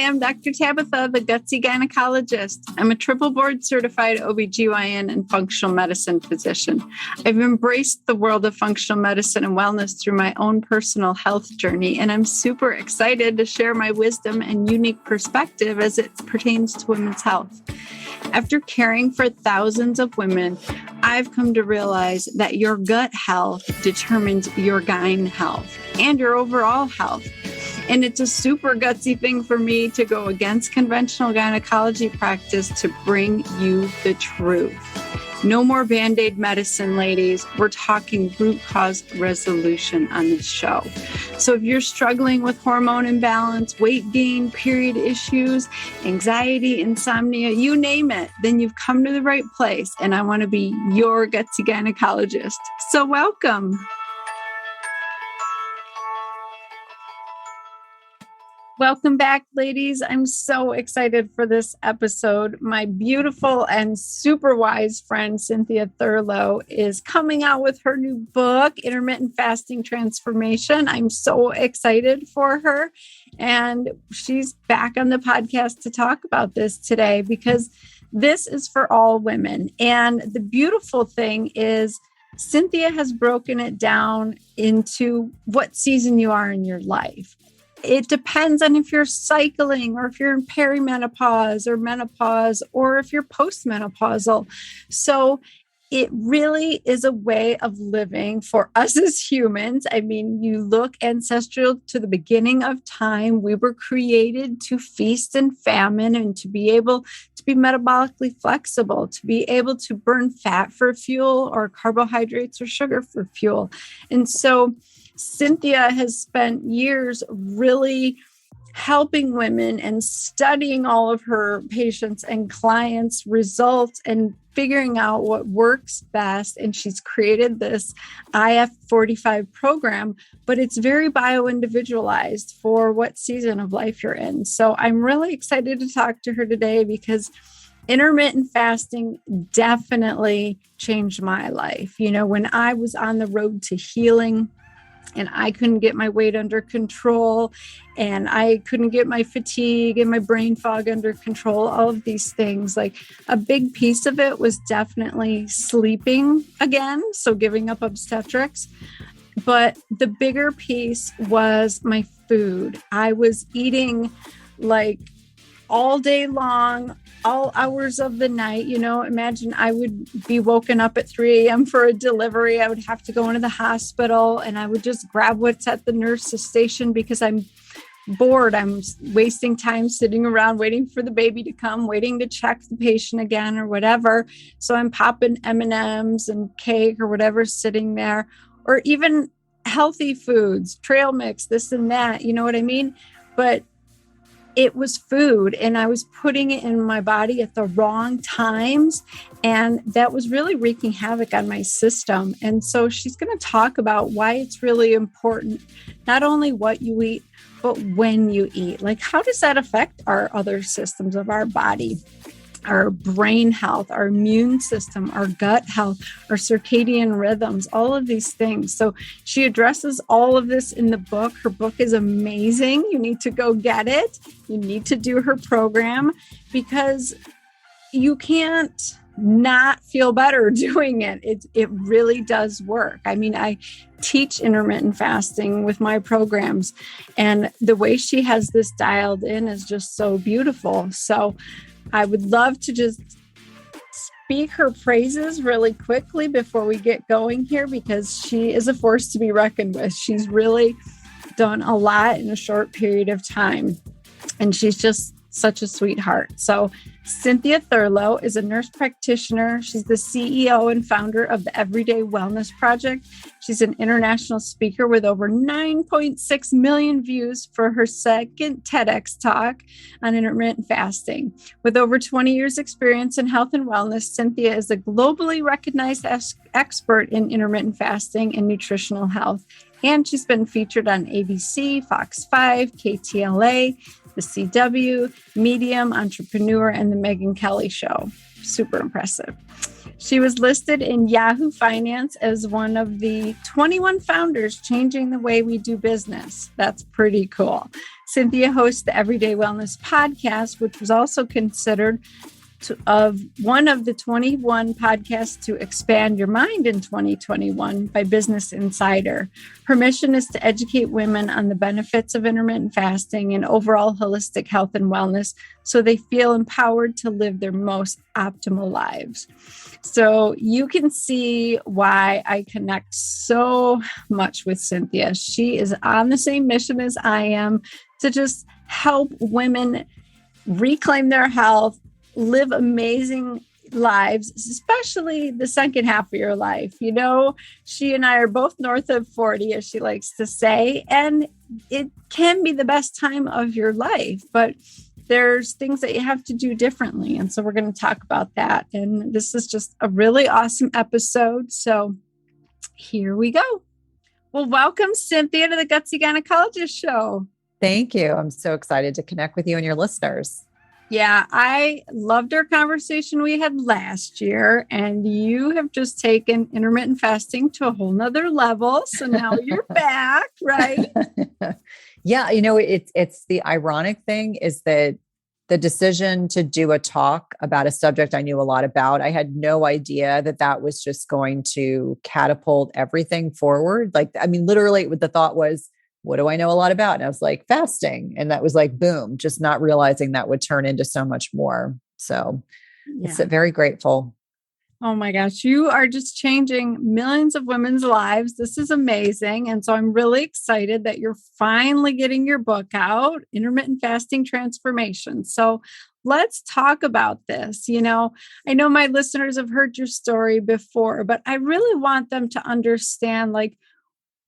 I'm Dr. Tabitha, the Gutsy Gynecologist. I'm a triple board certified OBGYN and functional medicine physician. I've embraced the world of functional medicine and wellness through my own personal health journey, and I'm super excited to share my wisdom and unique perspective as it pertains to women's health. After caring for thousands of women, I've come to realize that your gut health determines your gyne health and your overall health. And it's a super gutsy thing for me to go against conventional gynecology practice to bring you the truth. No more Band-Aid medicine, ladies. We're talking root cause resolution on this show. So if you're struggling with hormone imbalance, weight gain, period issues, anxiety, insomnia, you name it, then you've come to the right place. And I want to be your gutsy gynecologist. So welcome. Welcome back, ladies. I'm so excited for this episode. My beautiful and super wise friend, Cynthia Thurlow, is coming out with her new book, Intermittent Fasting Transformation. I'm so excited for her. And she's back on the podcast to talk about this today because this is for all women. And the beautiful thing is Cynthia has broken it down into what season you are in your life. It depends on if you're cycling or if you're in perimenopause or menopause or if you're postmenopausal. So it really is a way of living for us as humans. I mean, you look ancestral to the beginning of time. We were created to feast and famine and to be able to be metabolically flexible, to be able to burn fat for fuel or carbohydrates or sugar for fuel. And so Cynthia has spent years really helping women and studying all of her patients and clients' results and figuring out what works best. And she's created this IF45 program, but it's very bio-individualized for what season of life you're in. So I'm really excited to talk to her today because intermittent fasting definitely changed my life. You know, when I was on the road to healing, and I couldn't get my weight under control, and I couldn't get my fatigue and my brain fog under control, all of these things. Like a big piece of it was definitely sleeping again, so giving up obstetrics. But the bigger piece was my food. I was eating like all day long, all hours of the night. You know, imagine I would be woken up at 3 a.m. for a delivery. I would have to go into the hospital and I would just grab what's at the nurse's station because I'm bored. I'm wasting time sitting around waiting for the baby to come, waiting to check the patient again or whatever. So I'm popping M&Ms and cake or whatever sitting there, or even healthy foods, trail mix, this and that, you know what I mean? But it was food and I was putting it in my body at the wrong times. And that was really wreaking havoc on my system. And so she's going to talk about why it's really important, not only what you eat, but when you eat. Like, how does that affect our other systems of our body? Our brain health, our immune system, our gut health, our circadian rhythms, all of these things. So she addresses all of this in the book. Her book is amazing. You need to go get it. You need to do her program because you can't not feel better doing it. It really does work. I mean, I teach intermittent fasting with my programs, and the way she has this dialed in is just so beautiful. So I would love to just speak her praises really quickly before we get going here because she is a force to be reckoned with. She's really done a lot in a short period of time, and she's just such a sweetheart. So Cynthia Thurlow is a nurse practitioner. She's the CEO and founder of the Everyday Wellness Project. She's an international speaker with over 9.6 million views for her second TEDx talk on intermittent fasting. With over 20 years experience in health and wellness, Cynthia is a globally recognized expert in intermittent fasting and nutritional health. And she's been featured on ABC, Fox 5, KTLA, The CW, Medium, Entrepreneur, and The Megyn Kelly Show. Super impressive. She was listed in Yahoo Finance as one of the 21 founders changing the way we do business. That's pretty cool. Cynthia hosts the Everyday Wellness podcast, which was also considered of one of the 21 podcasts to expand your mind in 2021 by Business Insider. Her mission is to educate women on the benefits of intermittent fasting and overall holistic health and wellness so they feel empowered to live their most optimal lives. So you can see why I connect so much with Cynthia. She is on the same mission as I am to just help women reclaim their health, live amazing lives, especially the second half of your life. You know, she and I are both north of 40, as she likes to say, and it can be the best time of your life, but there's things that you have to do differently. And so we're going to talk about that. And this is just a really awesome episode. So here we go. Well, welcome, Cynthia, to the Gutsy Gynecologist Show. Thank you. I'm so excited to connect with you and your listeners. Yeah, I loved our conversation we had last year, and you have just taken intermittent fasting to a whole nother level. So now you're back, right? Yeah, you know, it's the ironic thing is that the decision to do a talk about a subject I knew a lot about, I had no idea that that was just going to catapult everything forward. Like, I mean, literally, the thought was, what do I know a lot about? And I was like, fasting. And that was like, boom, just not realizing that would turn into so much more. So it's very grateful. Oh my gosh, you are just changing millions of women's lives. This is amazing. And so I'm really excited that you're finally getting your book out, Intermittent Fasting Transformation. So let's talk about this. You know, I know my listeners have heard your story before, but I really want them to understand, like,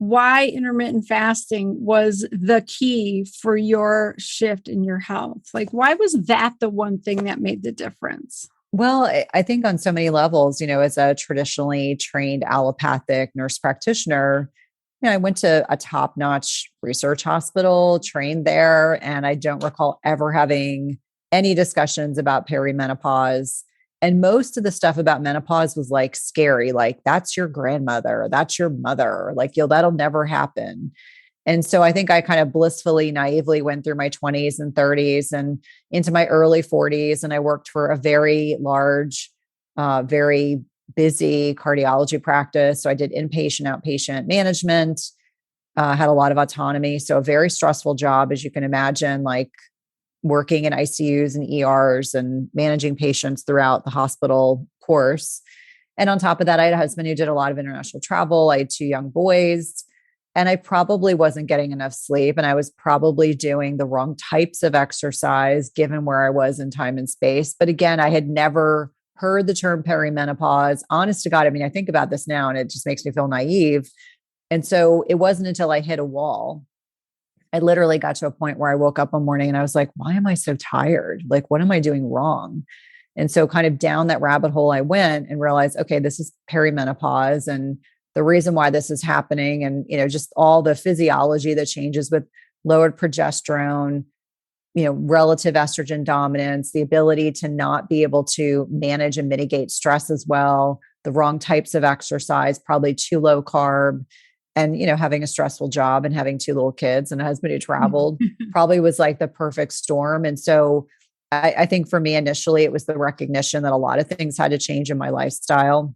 why intermittent fasting was the key for your shift in your health. Like, why was that the one thing that made the difference? Well, I think on so many levels, you know, as a traditionally trained allopathic nurse practitioner, you know, I went to a top-notch research hospital, trained there, and I don't recall ever having any discussions about perimenopause. And most of the stuff about menopause was like scary, like that's your grandmother, that's your mother, like that'll never happen. And so I think I kind of blissfully, naively went through my 20s and 30s and into my early 40s. And I worked for a very large, very busy cardiology practice. So I did inpatient, outpatient management, had a lot of autonomy. So a very stressful job, as you can imagine, like working in ICUs and ERs and managing patients throughout the hospital course. And on top of that, I had a husband who did a lot of international travel. I had 2 young boys, and I probably wasn't getting enough sleep. And I was probably doing the wrong types of exercise given where I was in time and space. But again, I had never heard the term perimenopause. Honest to God, I mean, I think about this now and it just makes me feel naive. And so it wasn't until I hit a wall. I literally got to a point where I woke up one morning and I was like, why am I so tired? Like, what am I doing wrong? And so kind of down that rabbit hole I went and realized, okay, this is perimenopause and the reason why this is happening. And, you know, just all the physiology that changes with lowered progesterone, you know, relative estrogen dominance, the ability to not be able to manage and mitigate stress as well, the wrong types of exercise, probably too low carb. And, you know, having a stressful job and having 2 little kids and a husband who traveled probably was like the perfect storm. And so I think for me, initially, it was the recognition that a lot of things had to change in my lifestyle.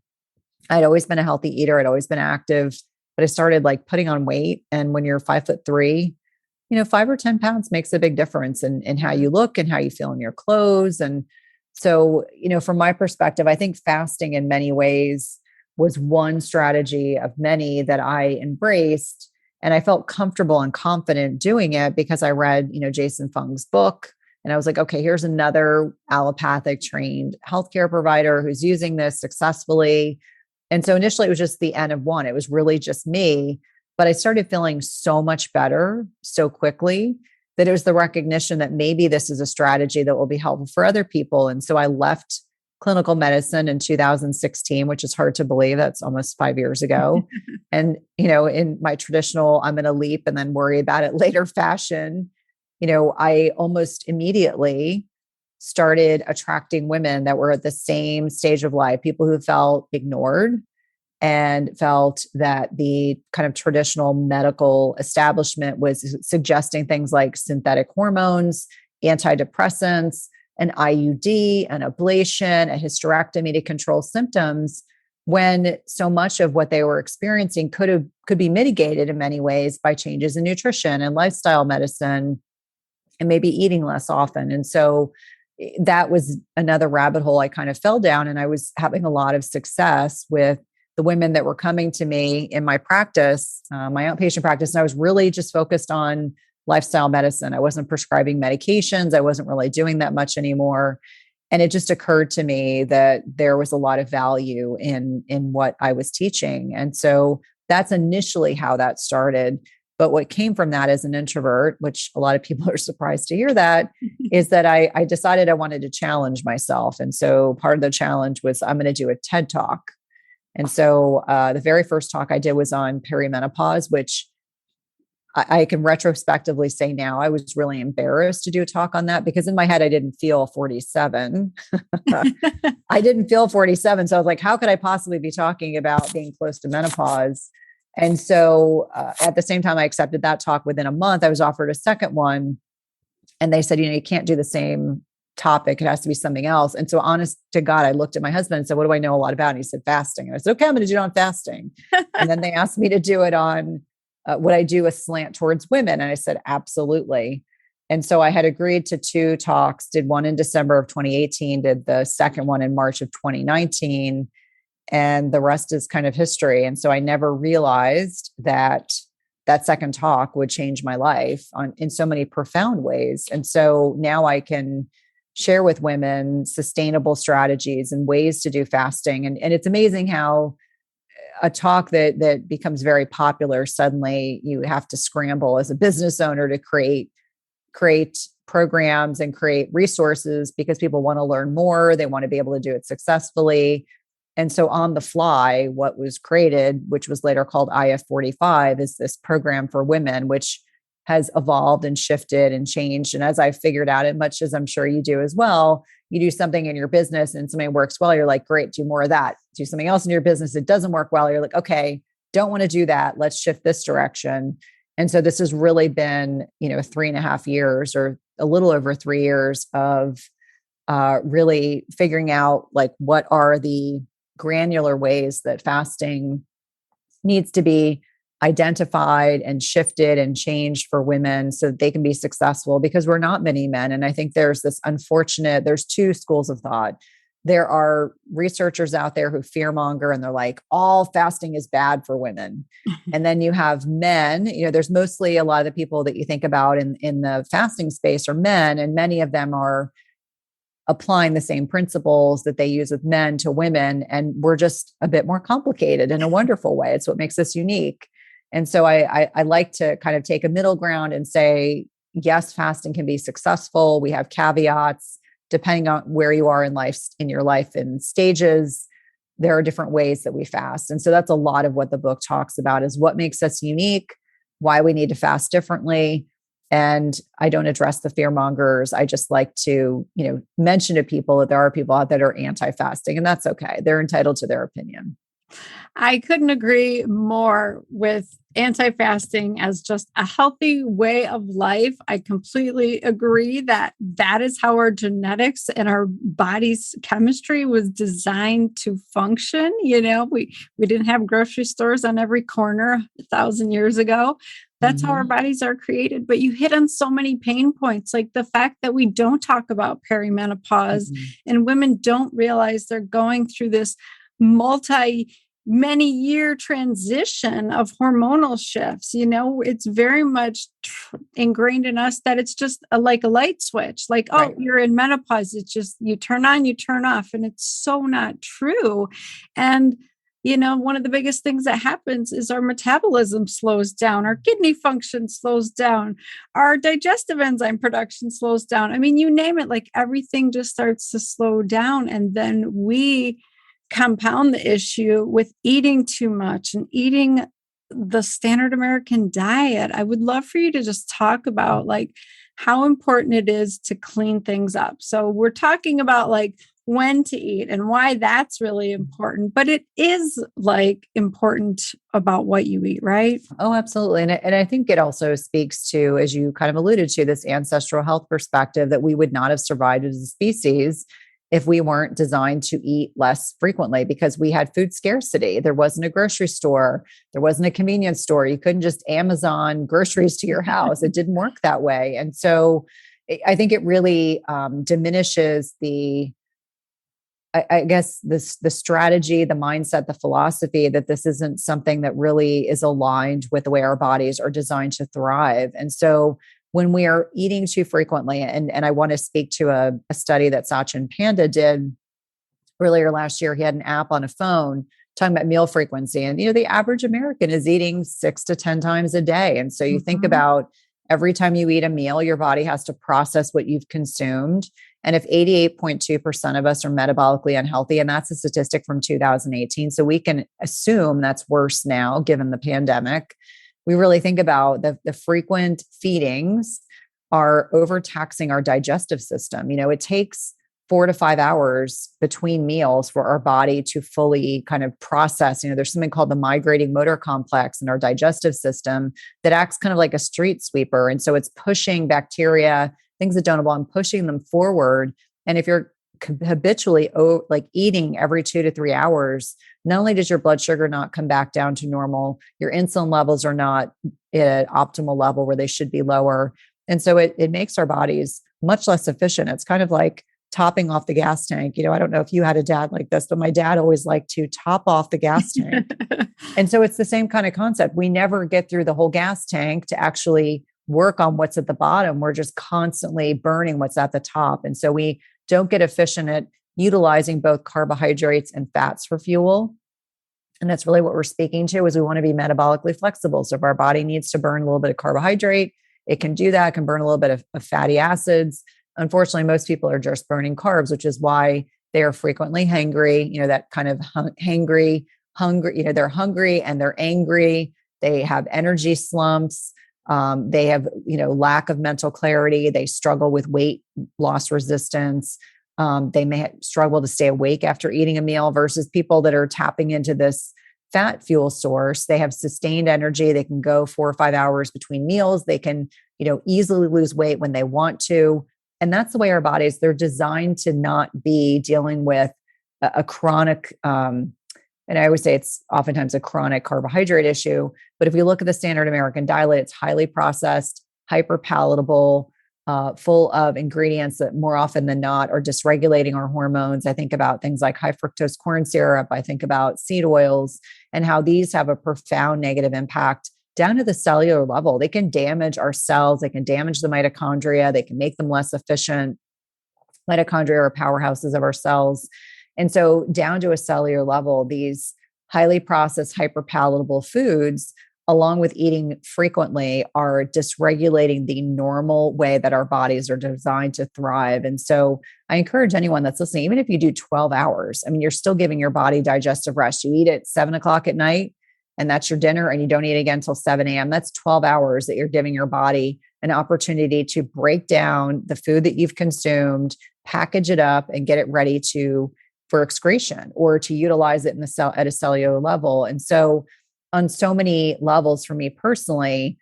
I'd always been a healthy eater. I'd always been active, but I started like putting on weight. And when you're 5'3", you know, 5 or 10 pounds makes a big difference in how you look and how you feel in your clothes. And so, you know, from my perspective, I think fasting in many ways was one strategy of many that I embraced. And I felt comfortable and confident doing it because I read, you know, Jason Fung's book. And I was like, okay, here's another allopathic trained healthcare provider who's using this successfully. And so initially it was just the N of one. It was really just me, but I started feeling so much better so quickly that it was the recognition that maybe this is a strategy that will be helpful for other people. And so I left clinical medicine in 2016, which is hard to believe. That's almost 5 years ago. And, you know, in my traditional, I'm going to leap and then worry about it later fashion, you know, I almost immediately started attracting women that were at the same stage of life, people who felt ignored, and felt that the kind of traditional medical establishment was suggesting things like synthetic hormones, antidepressants, an IUD, an ablation, a hysterectomy to control symptoms, when so much of what they were experiencing could be mitigated in many ways by changes in nutrition and lifestyle medicine and maybe eating less often. And so that was another rabbit hole I kind of fell down. And I was having a lot of success with the women that were coming to me in my practice, my outpatient practice. And I was really just focused on lifestyle medicine. I wasn't prescribing medications. I wasn't really doing that much anymore. And it just occurred to me that there was a lot of value in what I was teaching. And so that's initially how that started. But what came from that as an introvert, which a lot of people are surprised to hear that, is that I decided I wanted to challenge myself. And so part of the challenge was I'm going to do a TED Talk. And so the very first talk I did was on perimenopause, which I can retrospectively say now I was really embarrassed to do a talk on that because in my head, I didn't feel 47. I didn't feel 47. So I was like, how could I possibly be talking about being close to menopause? And so at the same time I accepted that talk, within a month, I was offered a second one. And they said, you can't do the same topic. It has to be something else. And so honest to God, I looked at my husband and said, what do I know a lot about? And he said, fasting. And I said, okay, I'm going to do it on fasting. And then they asked me to do it on would I do a slant towards women? And I said, absolutely. And so I had agreed to 2 talks, did one in December of 2018, did the second one in March of 2019. And the rest is kind of history. And so I never realized that that second talk would change my life in so many profound ways. And so now I can share with women sustainable strategies and ways to do fasting. And it's amazing how a talk that becomes very popular, suddenly you have to scramble as a business owner to create programs and create resources because people want to learn more. They want to be able to do it successfully. And so on the fly, what was created, which was later called IF45, is this program for women, which has evolved and shifted and changed. And as I figured out it, much as I'm sure you do as well, you do something in your business and something works well, you're like, great, do more of that. Do something else in your business, it doesn't work well. You're like, okay, don't want to do that. Let's shift this direction. And so this has really been, 3.5 years or a little over 3 years of really figuring out like what are the granular ways that fasting needs to be identified and shifted and changed for women so that they can be successful, because we're not many men. And I think there's 2 schools of thought. There are researchers out there who fearmonger and they're like, all fasting is bad for women. And then you have men, there's mostly a lot of the people that you think about in the fasting space are men, and many of them are applying the same principles that they use with men to women. And we're just a bit more complicated in a wonderful way. It's what makes us unique. And so I like to kind of take a middle ground and say, yes, fasting can be successful. We have caveats depending on where you are in your life and stages. There are different ways that we fast. And so that's a lot of what the book talks about, is what makes us unique, why we need to fast differently. And I don't address the fear mongers. I just like to, mention to people that there are people out there that are anti-fasting, and that's okay. They're entitled to their opinion. I couldn't agree more with anti-fasting as just a healthy way of life. I completely agree that is how our genetics and our body's chemistry was designed to function. We didn't have grocery stores on every corner 1,000 years ago. That's how our bodies are created. But you hit on so many pain points, like the fact that we don't talk about perimenopause and women don't realize they're going through this many year transition of hormonal shifts. It's very much ingrained in us that it's just like a light switch, like, oh, right, you're in menopause. It's just, you turn on, you turn off. And it's so not true. And one of the biggest things that happens is our metabolism slows down, our kidney function slows down, our digestive enzyme production slows down. I mean, you name it, like everything just starts to slow down. And then we compound the issue with eating too much and eating the standard American diet. I would love for you to just talk about like how important it is to clean things up. So we're talking about like when to eat and why that's really important. But it is like important about what you eat, right? Oh, absolutely. And I think it also speaks to, as you kind of alluded to, this ancestral health perspective that we would not have survived as a species if we weren't designed to eat less frequently because we had food scarcity. There wasn't a grocery store. There wasn't a convenience store. You couldn't just Amazon groceries to your house. It didn't work that way. And so I think it really diminishes I guess the strategy, the mindset, the philosophy that this isn't something that really is aligned with the way our bodies are designed to thrive. And so when we are eating too frequently, and I want to speak to a study that Sachin Panda did earlier last year. He had an app on a phone talking about meal frequency. And, the average American is eating 6 to 10 times a day. And so you think about every time you eat a meal, your body has to process what you've consumed. And if 88.2% of us are metabolically unhealthy, and that's a statistic from 2018, so we can assume that's worse now given the pandemic. We really think about the frequent feedings are overtaxing our digestive system. It takes 4 to 5 hours between meals for our body to fully kind of process. There's something called the migrating motor complex in our digestive system that acts kind of like a street sweeper. And so it's pushing bacteria, things that don't belong, pushing them forward. And if you're habitually like eating every 2 to 3 hours, not only does your blood sugar not come back down to normal, your insulin levels are not at an optimal level where they should be lower. And so it makes our bodies much less efficient. It's kind of like topping off the gas tank. I don't know if you had a dad like this, but my dad always liked to top off the gas tank. And so it's the same kind of concept. We never get through the whole gas tank to actually work on what's at the bottom. We're just constantly burning what's at the top. And so we don't get efficient at utilizing both carbohydrates and fats for fuel. And that's really what we're speaking to is we want to be metabolically flexible. So if our body needs to burn a little bit of carbohydrate, it can do that. It can burn a little bit of fatty acids. Unfortunately, most people are just burning carbs, which is why they are frequently hangry, that kind of hungry, they're hungry and they're angry. They have energy slumps. They have, lack of mental clarity. They struggle with weight loss resistance. They may struggle to stay awake after eating a meal versus people that are tapping into this fat fuel source. They have sustained energy. They can go 4 or 5 hours between meals. They can, easily lose weight when they want to. And that's the way our bodies, they're designed to not be dealing with a chronic, and I always say it's oftentimes a chronic carbohydrate issue. But if we look at the standard American diet, it's highly processed, hyper palatable, full of ingredients that more often than not are dysregulating our hormones. I think about things like high fructose corn syrup. I think about seed oils and how these have a profound negative impact down to the cellular level. They can damage our cells. They can damage the mitochondria. They can make them less efficient. Mitochondria are powerhouses of our cells. And so down to a cellular level, these highly processed, hyperpalatable foods, along with eating frequently, are dysregulating the normal way that our bodies are designed to thrive. And so I encourage anyone that's listening, even if you do 12 hours, you're still giving your body digestive rest. You eat at 7:00 at night, and that's your dinner, and you don't eat again until 7 a.m. That's 12 hours that you're giving your body an opportunity to break down the food that you've consumed, package it up, and get it ready for excretion or to utilize it in the cell at a cellular level. And so on so many levels for me personally,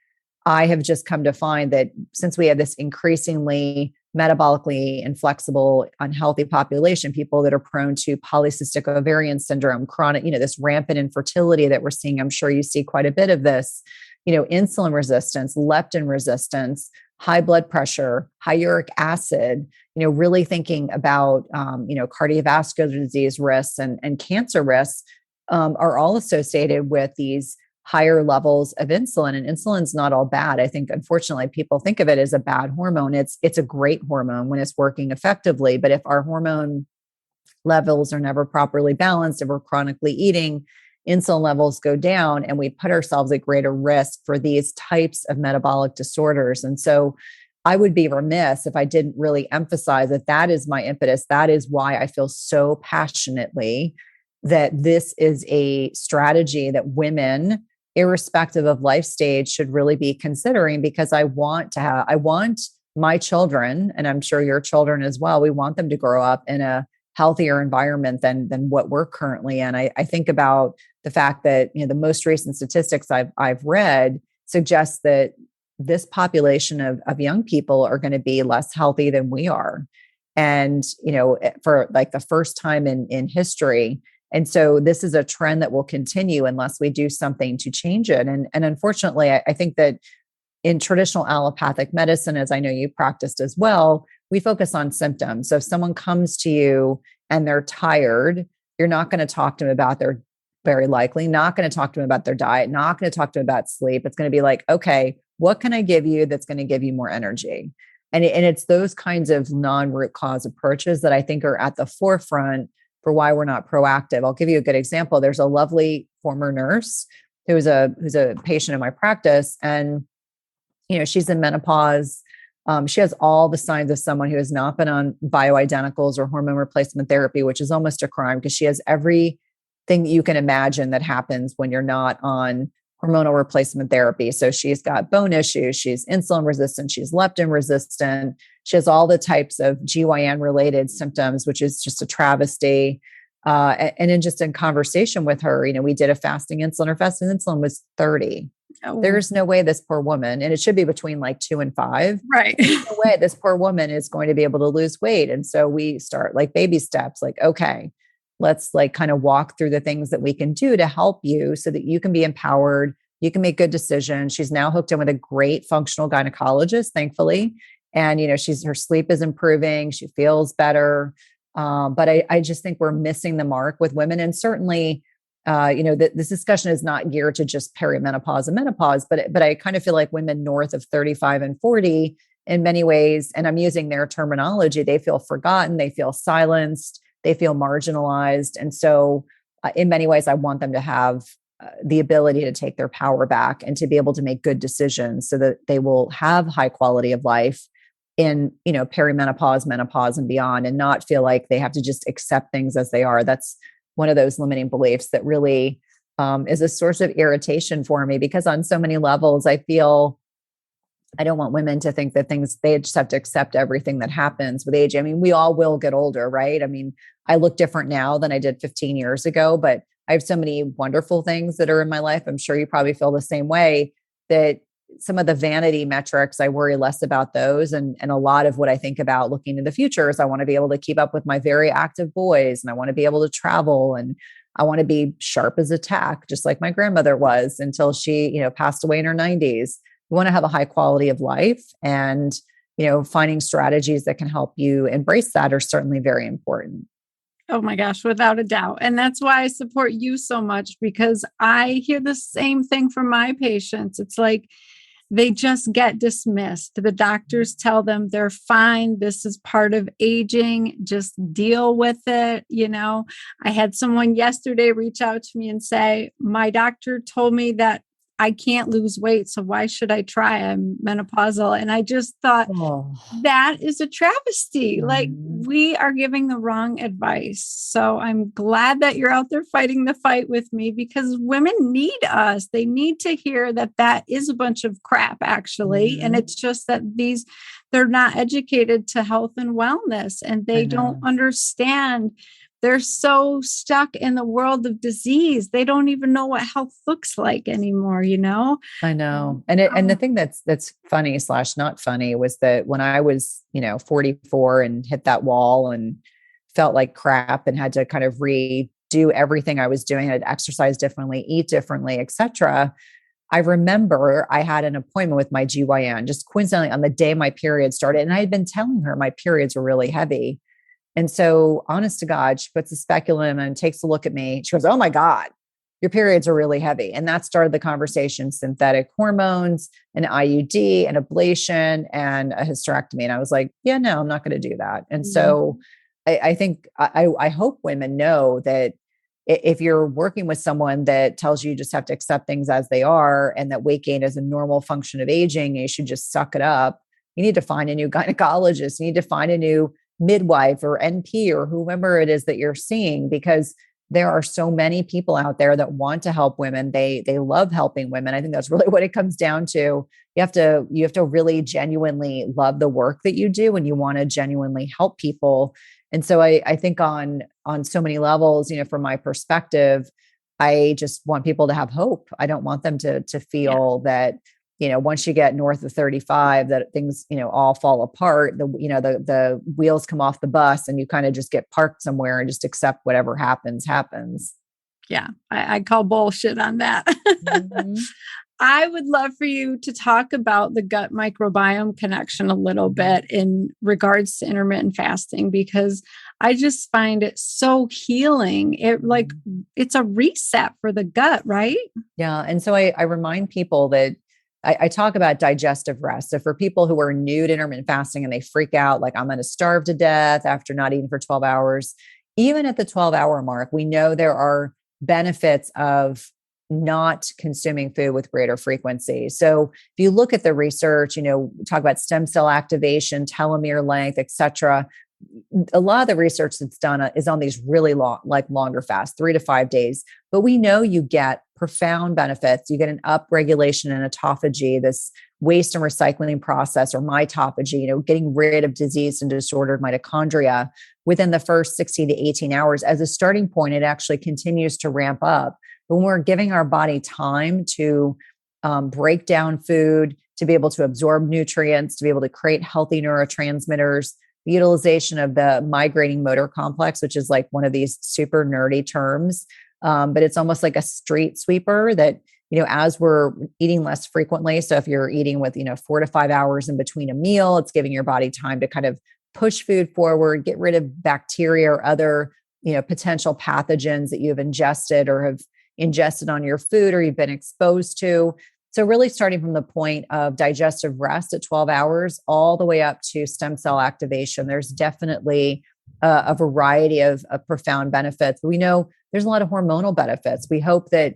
I have just come to find that since we have this increasingly metabolically inflexible, unhealthy population, people that are prone to polycystic ovarian syndrome, chronic, this rampant infertility that we're seeing, I'm sure you see quite a bit of this, insulin resistance, leptin resistance, high blood pressure, high uric acid, really thinking about, cardiovascular disease risks and cancer risks are all associated with these higher levels of insulin. And insulin's not all bad. I think, unfortunately, people think of it as a bad hormone. It's a great hormone when it's working effectively. But if our hormone levels are never properly balanced, if we're chronically eating, insulin levels go down and we put ourselves at greater risk for these types of metabolic disorders. And so I would be remiss if I didn't really emphasize that that is my impetus. That is why I feel so passionately that this is a strategy that women, irrespective of life stage, should really be considering, because I want my children, and I'm sure your children as well, we want them to grow up in a healthier environment than what we're currently in. I think about the fact that, the most recent statistics I've read suggest that this population of young people are going to be less healthy than we are. And, for like the first time in history. And so this is a trend that will continue unless we do something to change it. And unfortunately, I think that in traditional allopathic medicine, as I know you practiced as well, we focus on symptoms. So if someone comes to you and they're tired, you're not going to talk to them about their, very likely not going to talk to them about their diet, not going to talk to them about sleep. It's going to be like, okay, what can I give you that's going to give you more energy? And it's those kinds of non-root cause approaches that I think are at the forefront for why we're not proactive. I'll give you a good example. There's a lovely former nurse who's a patient in my practice, and she's in menopause. She has all the signs of someone who has not been on bioidenticals or hormone replacement therapy, which is almost a crime because she has everything that you can imagine that happens when you're not on hormonal replacement therapy. So she's got bone issues, she's insulin resistant, she's leptin resistant, she has all the types of GYN related symptoms, which is just a travesty. And then just in conversation with her, we did a fasting insulin. Her fasting insulin was 30. Oh. There's no way this poor woman, and it should be between like 2 and 5. Right. There's no way this poor woman is going to be able to lose weight. And so we start like baby steps, like, okay, let's like kind of walk through the things that we can do to help you so that you can be empowered. You can make good decisions. She's now hooked in with a great functional gynecologist, thankfully. And, her sleep is improving. She feels better. But I just think we're missing the mark with women. And certainly, this discussion is not geared to just perimenopause and menopause, but I kind of feel like women north of 35 and 40 in many ways, and I'm using their terminology, they feel forgotten, they feel silenced, they feel marginalized. And so in many ways, I want them to have the ability to take their power back and to be able to make good decisions so that they will have high quality of life in, perimenopause, menopause, and beyond, and not feel like they have to just accept things as they are. That's one of those limiting beliefs that really is a source of irritation for me, because on so many levels, I feel I don't want women to think that they just have to accept everything that happens with age. I mean, we all will get older, right? I mean, I look different now than I did 15 years ago, but I have so many wonderful things that are in my life. I'm sure you probably feel the same way, that some of the vanity metrics, I worry less about those. And a lot of what I think about looking to the future is I want to be able to keep up with my very active boys, and I want to be able to travel, and I want to be sharp as a tack, just like my grandmother was until she, passed away in her 90s. We want to have a high quality of life, and, finding strategies that can help you embrace that are certainly very important. Oh my gosh, without a doubt. And that's why I support you so much, because I hear the same thing from my patients. It's like they just get dismissed. The doctors tell them they're fine. This is part of aging. Just deal with it. I had someone yesterday reach out to me and say, my doctor told me that I can't lose weight, so why should I try? I'm menopausal. And I just thought, that is a travesty. Like, we are giving the wrong advice. So I'm glad that you're out there fighting the fight with me, because women need us. They need to hear that is a bunch of crap, actually. And it's just that they're not educated to health and wellness, and they don't understand. They're so stuck in the world of disease. They don't even know what health looks like anymore, I know. And the thing that's funny / not funny was that when I was, 44 and hit that wall and felt like crap and had to kind of redo everything I was doing, I had to exercise differently, eat differently, etc. I remember I had an appointment with my GYN just coincidentally on the day my period started. And I had been telling her my periods were really heavy. And so, honest to God, she puts a speculum and takes a look at me. She goes, "Oh my God, your periods are really heavy." And that started the conversation: synthetic hormones, an IUD, an ablation, and a hysterectomy. And I was like, yeah, no, I'm not going to do that. And so I think I hope women know that if you're working with someone that tells you just have to accept things as they are, and that weight gain is a normal function of aging, you should just suck it up. You need to find a new gynecologist. You need to find a new midwife or NP or whoever it is that you're seeing, because there are so many people out there that want to help women. They love helping women. I think that's really what it comes down to. You have to really genuinely love the work that you do, and you want to genuinely help people. And so I think on so many levels, from my perspective, I just want people to have hope. I don't want them to Yeah. feel that, once you get north of 35, that things, all fall apart. The wheels come off the bus and you kind of just get parked somewhere and just accept whatever happens. Yeah. I call bullshit on that. Mhm. I would love for you to talk about the gut microbiome connection a little bit in regards to intermittent fasting, because I just find it so healing. It's a reset for the gut, right? Yeah. And so I remind people that I talk about digestive rest. So for people who are new to intermittent fasting and they freak out, like, I'm going to starve to death after not eating for 12 hours, even at the 12-hour mark, we know there are benefits of not consuming food with greater frequency. So if you look at the research, talk about stem cell activation, telomere length, et cetera. A lot of the research that's done is on these really long, like longer fasts, 3 to 5 days. But we know you get profound benefits. You get an upregulation in autophagy, this waste and recycling process, or mitophagy, getting rid of diseased and disordered mitochondria within the first 16 to 18 hours. As a starting point, it actually continues to ramp up. But when we're giving our body time to break down food, to be able to absorb nutrients, to be able to create healthy neurotransmitters, the utilization of the migrating motor complex, which is like one of these super nerdy terms. But it's almost like a street sweeper that, as we're eating less frequently. So if you're eating with, 4 to 5 hours in between a meal, it's giving your body time to kind of push food forward, get rid of bacteria or other, potential pathogens that you've ingested or have ingested on your food or you've been exposed to. So really starting from the point of digestive rest at 12 hours all the way up to stem cell activation, there's definitely a variety of profound benefits. We know there's a lot of hormonal benefits. We hope that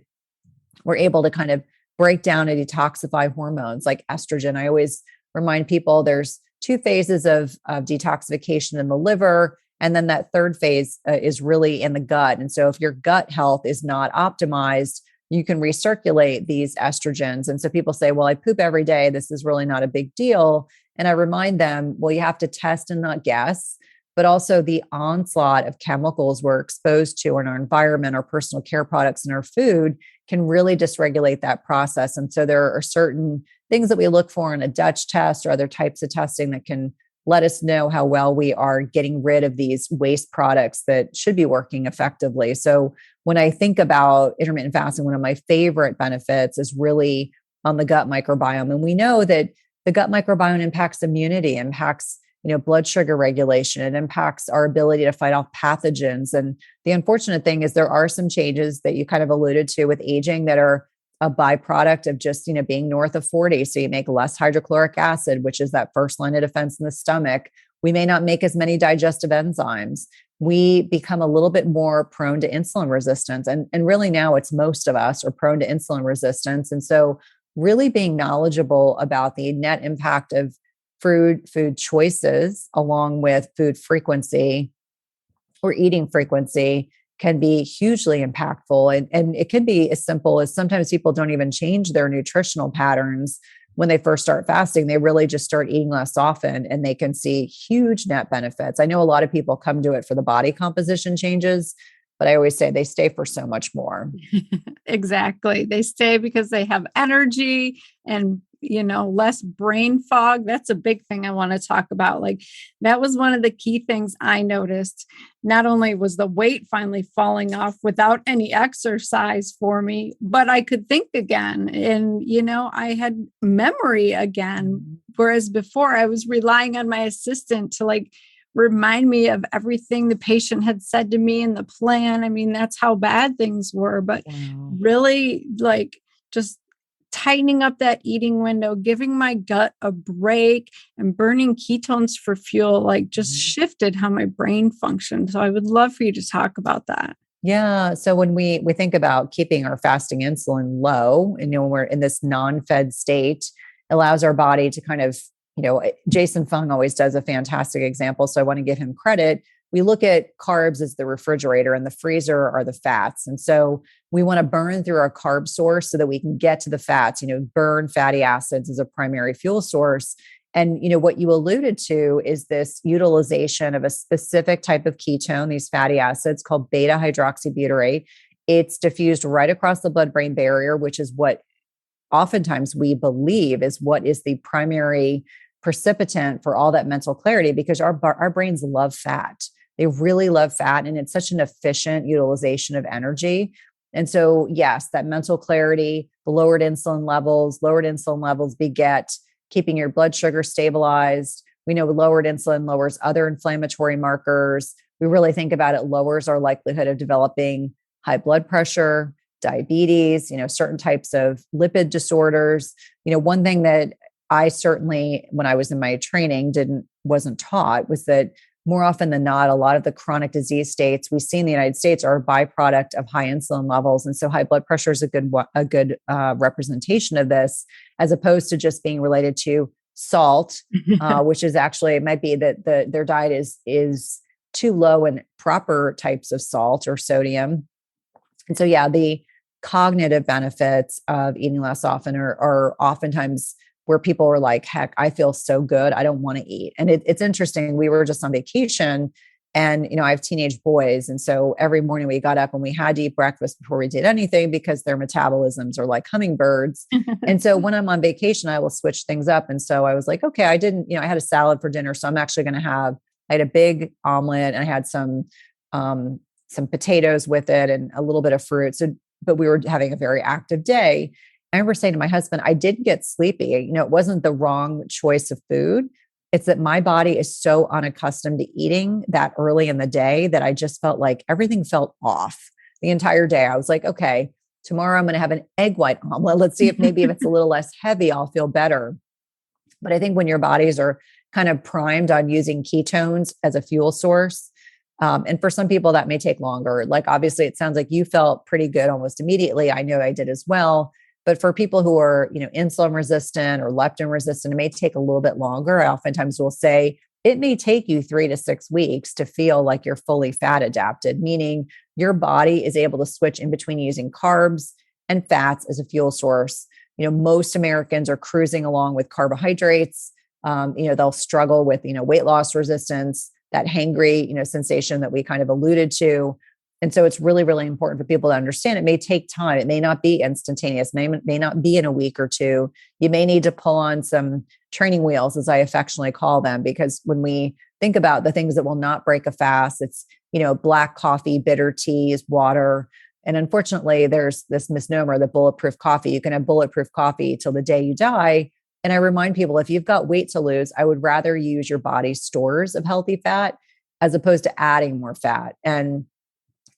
we're able to kind of break down and detoxify hormones like estrogen. I always remind people there's 2 phases of detoxification in the liver. And then that third phase is really in the gut. And so if your gut health is not optimized, you can recirculate these estrogens. And so people say, well, I poop every day. This is really not a big deal. And I remind them, well, you have to test and not guess, but also the onslaught of chemicals we're exposed to in our environment, our personal care products, and our food can really dysregulate that process. And so there are certain things that we look for in a Dutch test or other types of testing that can let us know how well we are getting rid of these waste products that should be working effectively. So when I think about intermittent fasting, one of my favorite benefits is really on the gut microbiome. And we know that the gut microbiome impacts immunity, impacts, blood sugar regulation. It impacts our ability to fight off pathogens. And the unfortunate thing is there are some changes that you kind of alluded to with aging that are a byproduct of just, being north of 40. So you make less hydrochloric acid, which is that first line of defense in the stomach. We may not make as many digestive enzymes. We become a little bit more prone to insulin resistance. And really now it's most of us are prone to insulin resistance. And so really being knowledgeable about the net impact of food choices along with food frequency or eating frequency can be hugely impactful. And it can be as simple as sometimes people don't even change their nutritional patterns when they first start fasting. They really just start eating less often and they can see huge net benefits. I know a lot of people come to it for the body composition changes, but I always say they stay for so much more. Exactly. They stay because they have energy and, less brain fog. That's a big thing I want to talk about. Like that was one of the key things I noticed. Not only was the weight finally falling off without any exercise for me, but I could think again and, I had memory again. Whereas before I was relying on my assistant to remind me of everything the patient had said to me in the plan. I mean, that's how bad things were, but really just tightening up that eating window, giving my gut a break and burning ketones for fuel, just shifted how my brain functioned. So I would love for you to talk about that. Yeah. So when we think about keeping our fasting insulin low and when we're in this non-fed state, allows our body to kind of, Jason Fung always does a fantastic example. So I want to give him credit. We look at carbs as the refrigerator and the freezer are the fats. And so we want to burn through our carb source so that we can get to the fats, burn fatty acids as a primary fuel source. And, what you alluded to is this utilization of a specific type of ketone, these fatty acids called beta hydroxybutyrate. It's diffused right across the blood-brain barrier, which is what oftentimes we believe is what is the primary precipitant for all that mental clarity, because our brains love fat. They really love fat, and it's such an efficient utilization of energy. And so, yes, that mental clarity, the lowered insulin levels beget keeping your blood sugar stabilized. We know lowered insulin lowers other inflammatory markers. We really think about it lowers our likelihood of developing high blood pressure, diabetes, certain types of lipid disorders. One thing that I certainly, when I was in my training, wasn't taught was that more often than not, a lot of the chronic disease states we see in the United States are a byproduct of high insulin levels. And so high blood pressure is a good representation of this, as opposed to just being related to salt, which is actually, it might be that their diet is too low in proper types of salt or sodium. And so, yeah, the cognitive benefits of eating less often are oftentimes where people are like, heck, I feel so good, I don't want to eat. And it's interesting. We were just on vacation, and, I have teenage boys. And so every morning we got up and we had to eat breakfast before we did anything, because their metabolisms are like hummingbirds. And so when I'm on vacation, I will switch things up. And so I was like, okay, I had a salad for dinner. So I'm actually going to I had a big omelet, and I had some potatoes with it and a little bit of fruit. So, but we were having a very active day. I remember saying to my husband, I did get sleepy. It wasn't the wrong choice of food. It's that my body is so unaccustomed to eating that early in the day that I just felt like everything felt off the entire day. I was like, okay, tomorrow I'm going to have an egg white omelet. Let's see if it's a little less heavy, I'll feel better. But I think when your bodies are kind of primed on using ketones as a fuel source, and for some people that may take longer. Like, obviously it sounds like you felt pretty good almost immediately. I know I did as well. But for people who are, insulin resistant or leptin resistant, it may take a little bit longer. I oftentimes will say it may take you 3 to 6 weeks to feel like you're fully fat adapted, meaning your body is able to switch in between using carbs and fats as a fuel source. Most Americans are cruising along with carbohydrates. They'll struggle with, weight loss resistance, that hangry, sensation that we kind of alluded to. And so it's really, really important for people to understand it may take time. It may not be instantaneous, may not be in a week or two. You may need to pull on some training wheels, as I affectionately call them, because when we think about the things that will not break a fast, it's, black coffee, bitter teas, water. And unfortunately, there's this misnomer that bulletproof coffee, you can have bulletproof coffee till the day you die. And I remind people, if you've got weight to lose, I would rather use your body's stores of healthy fat as opposed to adding more fat. And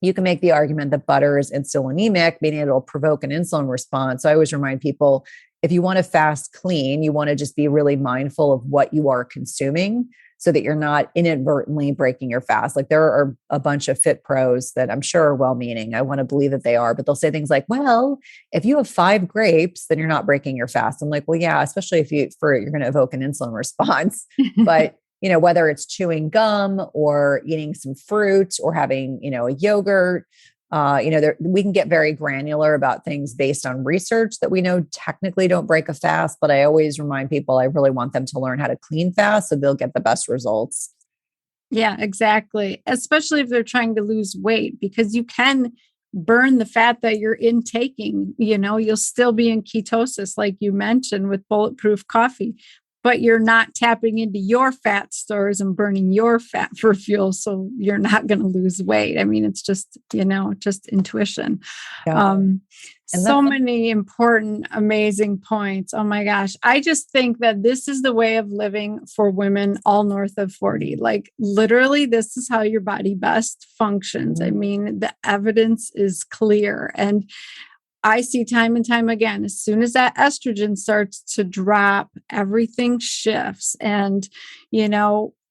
you can make the argument that butter is insulinemic, meaning it'll provoke an insulin response. So I always remind people, if you want to fast clean, you want to just be really mindful of what you are consuming so that you're not inadvertently breaking your fast. Like, there are a bunch of fit pros that I'm sure are well-meaning. I want to believe that they are, but they'll say things like, well, if you have 5 grapes, then you're not breaking your fast. I'm like, well, yeah, especially if you eat fruit, you're going to evoke an insulin response. But whether it's chewing gum or eating some fruit or having, a yogurt, we can get very granular about things based on research that we know technically don't break a fast. But I always remind people, I really want them to learn how to clean fast so they'll get the best results. Yeah, exactly. Especially if they're trying to lose weight, because you can burn the fat that you're intaking. You'll still be in ketosis, like you mentioned, with bulletproof coffee, but you're not tapping into your fat stores and burning your fat for fuel. So you're not going to lose weight. I mean, it's just, just intuition. Yeah. So many important, amazing points. Oh my gosh. I just think that this is the way of living for women all north of 40. Like, literally, this is how your body best functions. I mean, the evidence is clear. And I see time and time again, as soon as that estrogen starts to drop, everything shifts. And,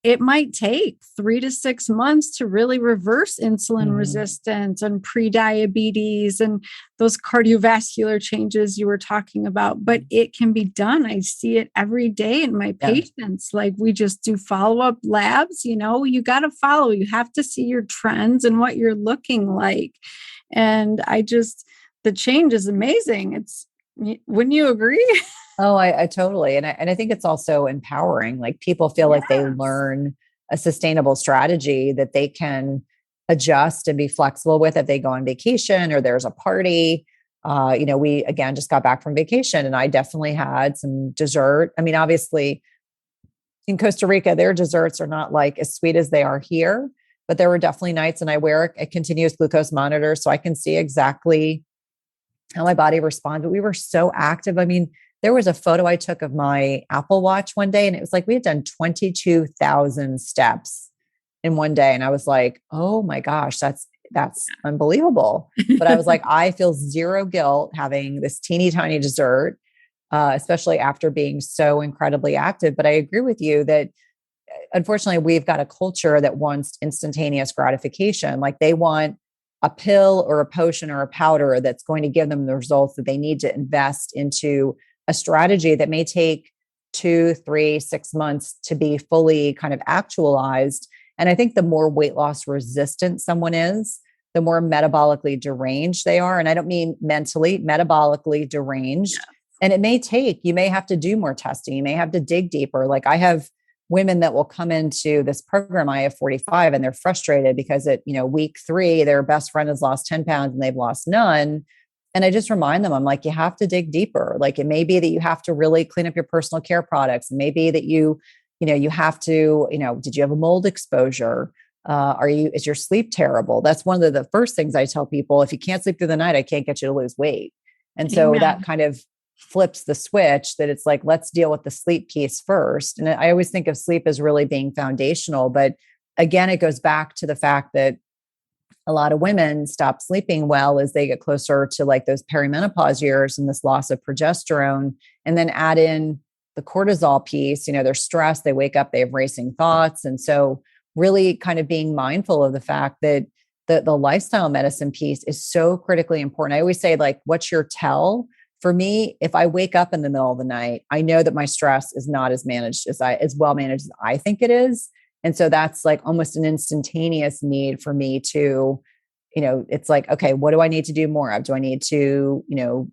it might take 3 to 6 months to really reverse insulin resistance and prediabetes and those cardiovascular changes you were talking about. But it can be done. I see it every day in my patients. Like, we just do follow-up labs. You got to follow. You have to see your trends and what you're looking like. And the change is amazing. Wouldn't you agree? Oh, I totally. And I think it's also empowering. Like people feel like they Yes. learn a sustainable strategy that they can adjust and be flexible with if they go on vacation or there's a party. We again just got back from vacation and I definitely had some dessert. I mean, obviously in Costa Rica, their desserts are not like as sweet as they are here, but there were definitely nights and I wear a continuous glucose monitor so I can see exactly how my body responds. But we were so active. I mean, there was a photo I took of my Apple Watch one day, and it was like we had done 22,000 steps in one day. And I was like, oh my gosh, that's unbelievable. But I was like, I feel zero guilt having this teeny tiny dessert, especially after being so incredibly active. But I agree with you that unfortunately, we've got a culture that wants instantaneous gratification. Like they want a pill or a potion or a powder that's going to give them the results that they need to invest into a strategy that may take 2, 3, 6 months to be fully kind of actualized. And I think the more weight loss resistant someone is, the more metabolically deranged they are. And I don't mean mentally, metabolically deranged. Yeah. And you may have to do more testing. You may have to dig deeper. Like I have women that will come into this program, I have 45, and they're frustrated because at, week 3, their best friend has lost 10 pounds and they've lost none. And I just remind them, I'm like, you have to dig deeper. Like it may be that you have to really clean up your personal care products. It may be that you have to, did you have a mold exposure? Is your sleep terrible? That's one of the first things I tell people. If you can't sleep through the night, I can't get you to lose weight. And so that Amen. kind of flips the switch that it's like, let's deal with the sleep piece first. And I always think of sleep as really being foundational. But again, it goes back to the fact that a lot of women stop sleeping well as they get closer to like those perimenopause years and this loss of progesterone, and then add in the cortisol piece. They're stressed, they wake up, they have racing thoughts. And so really kind of being mindful of the fact that the lifestyle medicine piece is so critically important. I always say, like, what's your tell? For me, if I wake up in the middle of the night, I know that my stress is not as well managed as I think it is. And so that's like almost an instantaneous need for me to, it's like, okay, what do I need to do more of? Do I need to,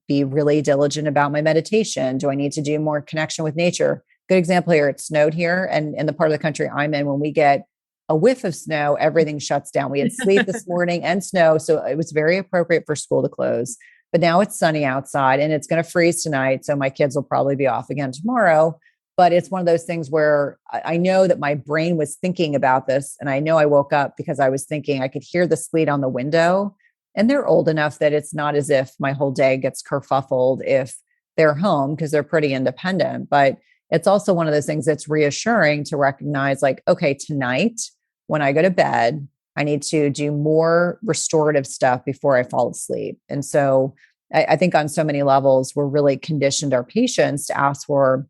be really diligent about my meditation? Do I need to do more connection with nature? Good example here. It snowed here, and in the part of the country I'm in, when we get a whiff of snow, everything shuts down. We had sleet this morning and snow. So it was very appropriate for school to close. But now it's sunny outside and it's going to freeze tonight. So my kids will probably be off again tomorrow. But it's one of those things where I know that my brain was thinking about this. And I know I woke up because I was thinking I could hear the sleet on the window. And they're old enough that it's not as if my whole day gets kerfuffled if they're home, because they're pretty independent. But it's also one of those things that's reassuring to recognize, like, okay, tonight when I go to bed, I need to do more restorative stuff before I fall asleep. And so I think on so many levels, we're really conditioned our patients to ask for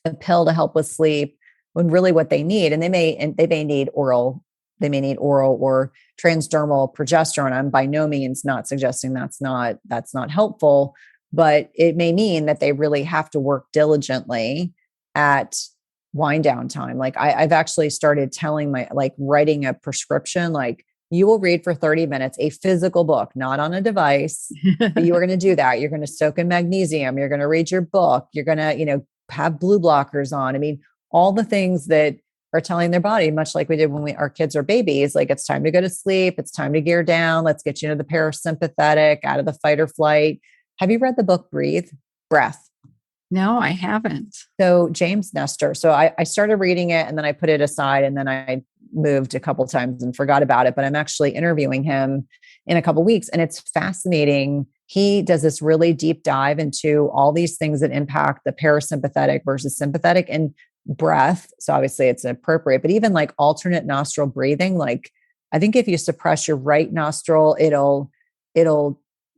a pill to help with sleep when really what they need, and they may need oral or transdermal progesterone. I'm by no means not suggesting that's not helpful, but it may mean that they really have to work diligently at wind down time. Like I've actually started telling writing a prescription, like you will read for 30 minutes, a physical book, not on a device, but you are going to do that. You're going to soak in magnesium. You're going to read your book. You're going to, have blue blockers on. I mean, all the things that are telling their body, much like we did when our kids are babies, like it's time to go to sleep. It's time to gear down. Let's get you into the parasympathetic, out of the fight or flight. Have you read the book, Breath? No, I haven't. So James Nestor. So I started reading it and then I put it aside, and then I moved a couple of times and forgot about it, but I'm actually interviewing him in a couple of weeks. And it's fascinating. He does this really deep dive into all these things that impact the parasympathetic versus sympathetic and breath. So obviously it's appropriate, but even like alternate nostril breathing, like I think if you suppress your right nostril, it'll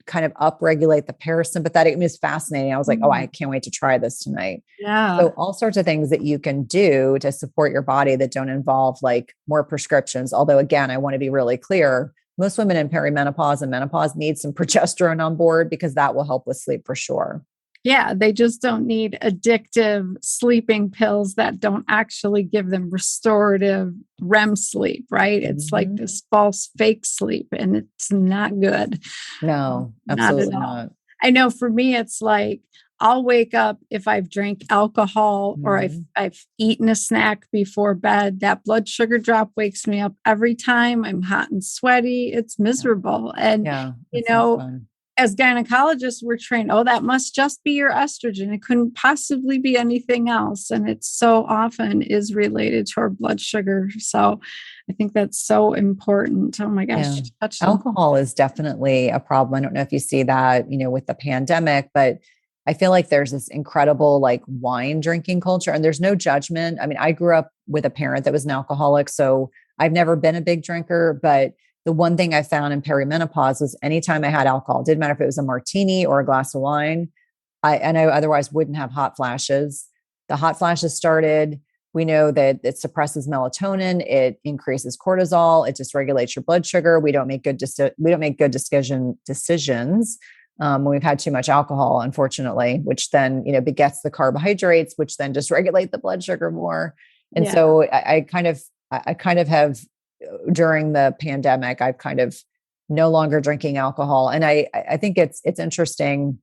kind of upregulate the parasympathetic. I mean, it's fascinating. I was like, oh, I can't wait to try this tonight. Yeah. So all sorts of things that you can do to support your body that don't involve like more prescriptions. Although again, I want to be really clear. Most women in perimenopause and menopause need some progesterone on board because that will help with sleep for sure. Yeah, they just don't need addictive sleeping pills that don't actually give them restorative REM sleep, right? It's like this false fake sleep, and it's not good. No, Not at absolutely all. not. I know for me, it's like I'll wake up if I've drank alcohol or I've eaten a snack before bed. That blood sugar drop wakes me up every time. I'm hot and sweaty. It's miserable. And, you know, as gynecologists, we're trained, oh, that must just be your estrogen. It couldn't possibly be anything else. And it so often is related to our blood sugar. So I think that's so important. Oh my gosh. Alcohol is definitely a problem. I don't know if you see that, you know, with the pandemic, but I feel like there's this incredible like wine drinking culture and there's no judgment. I mean, I grew up with a parent that was an alcoholic, so I've never been a big drinker, but the one thing I found in perimenopause was anytime I had alcohol, it didn't matter if it was a martini or a glass of wine, I otherwise wouldn't have hot flashes. The hot flashes started. We know that it suppresses melatonin, it increases cortisol, it dysregulates your blood sugar. We don't make good decisions when we've had too much alcohol, unfortunately, which then, you know, begets the carbohydrates, which then dysregulate the blood sugar more. And so I kind of have, during the pandemic, I've kind of no longer drinking alcohol. And I think it's interesting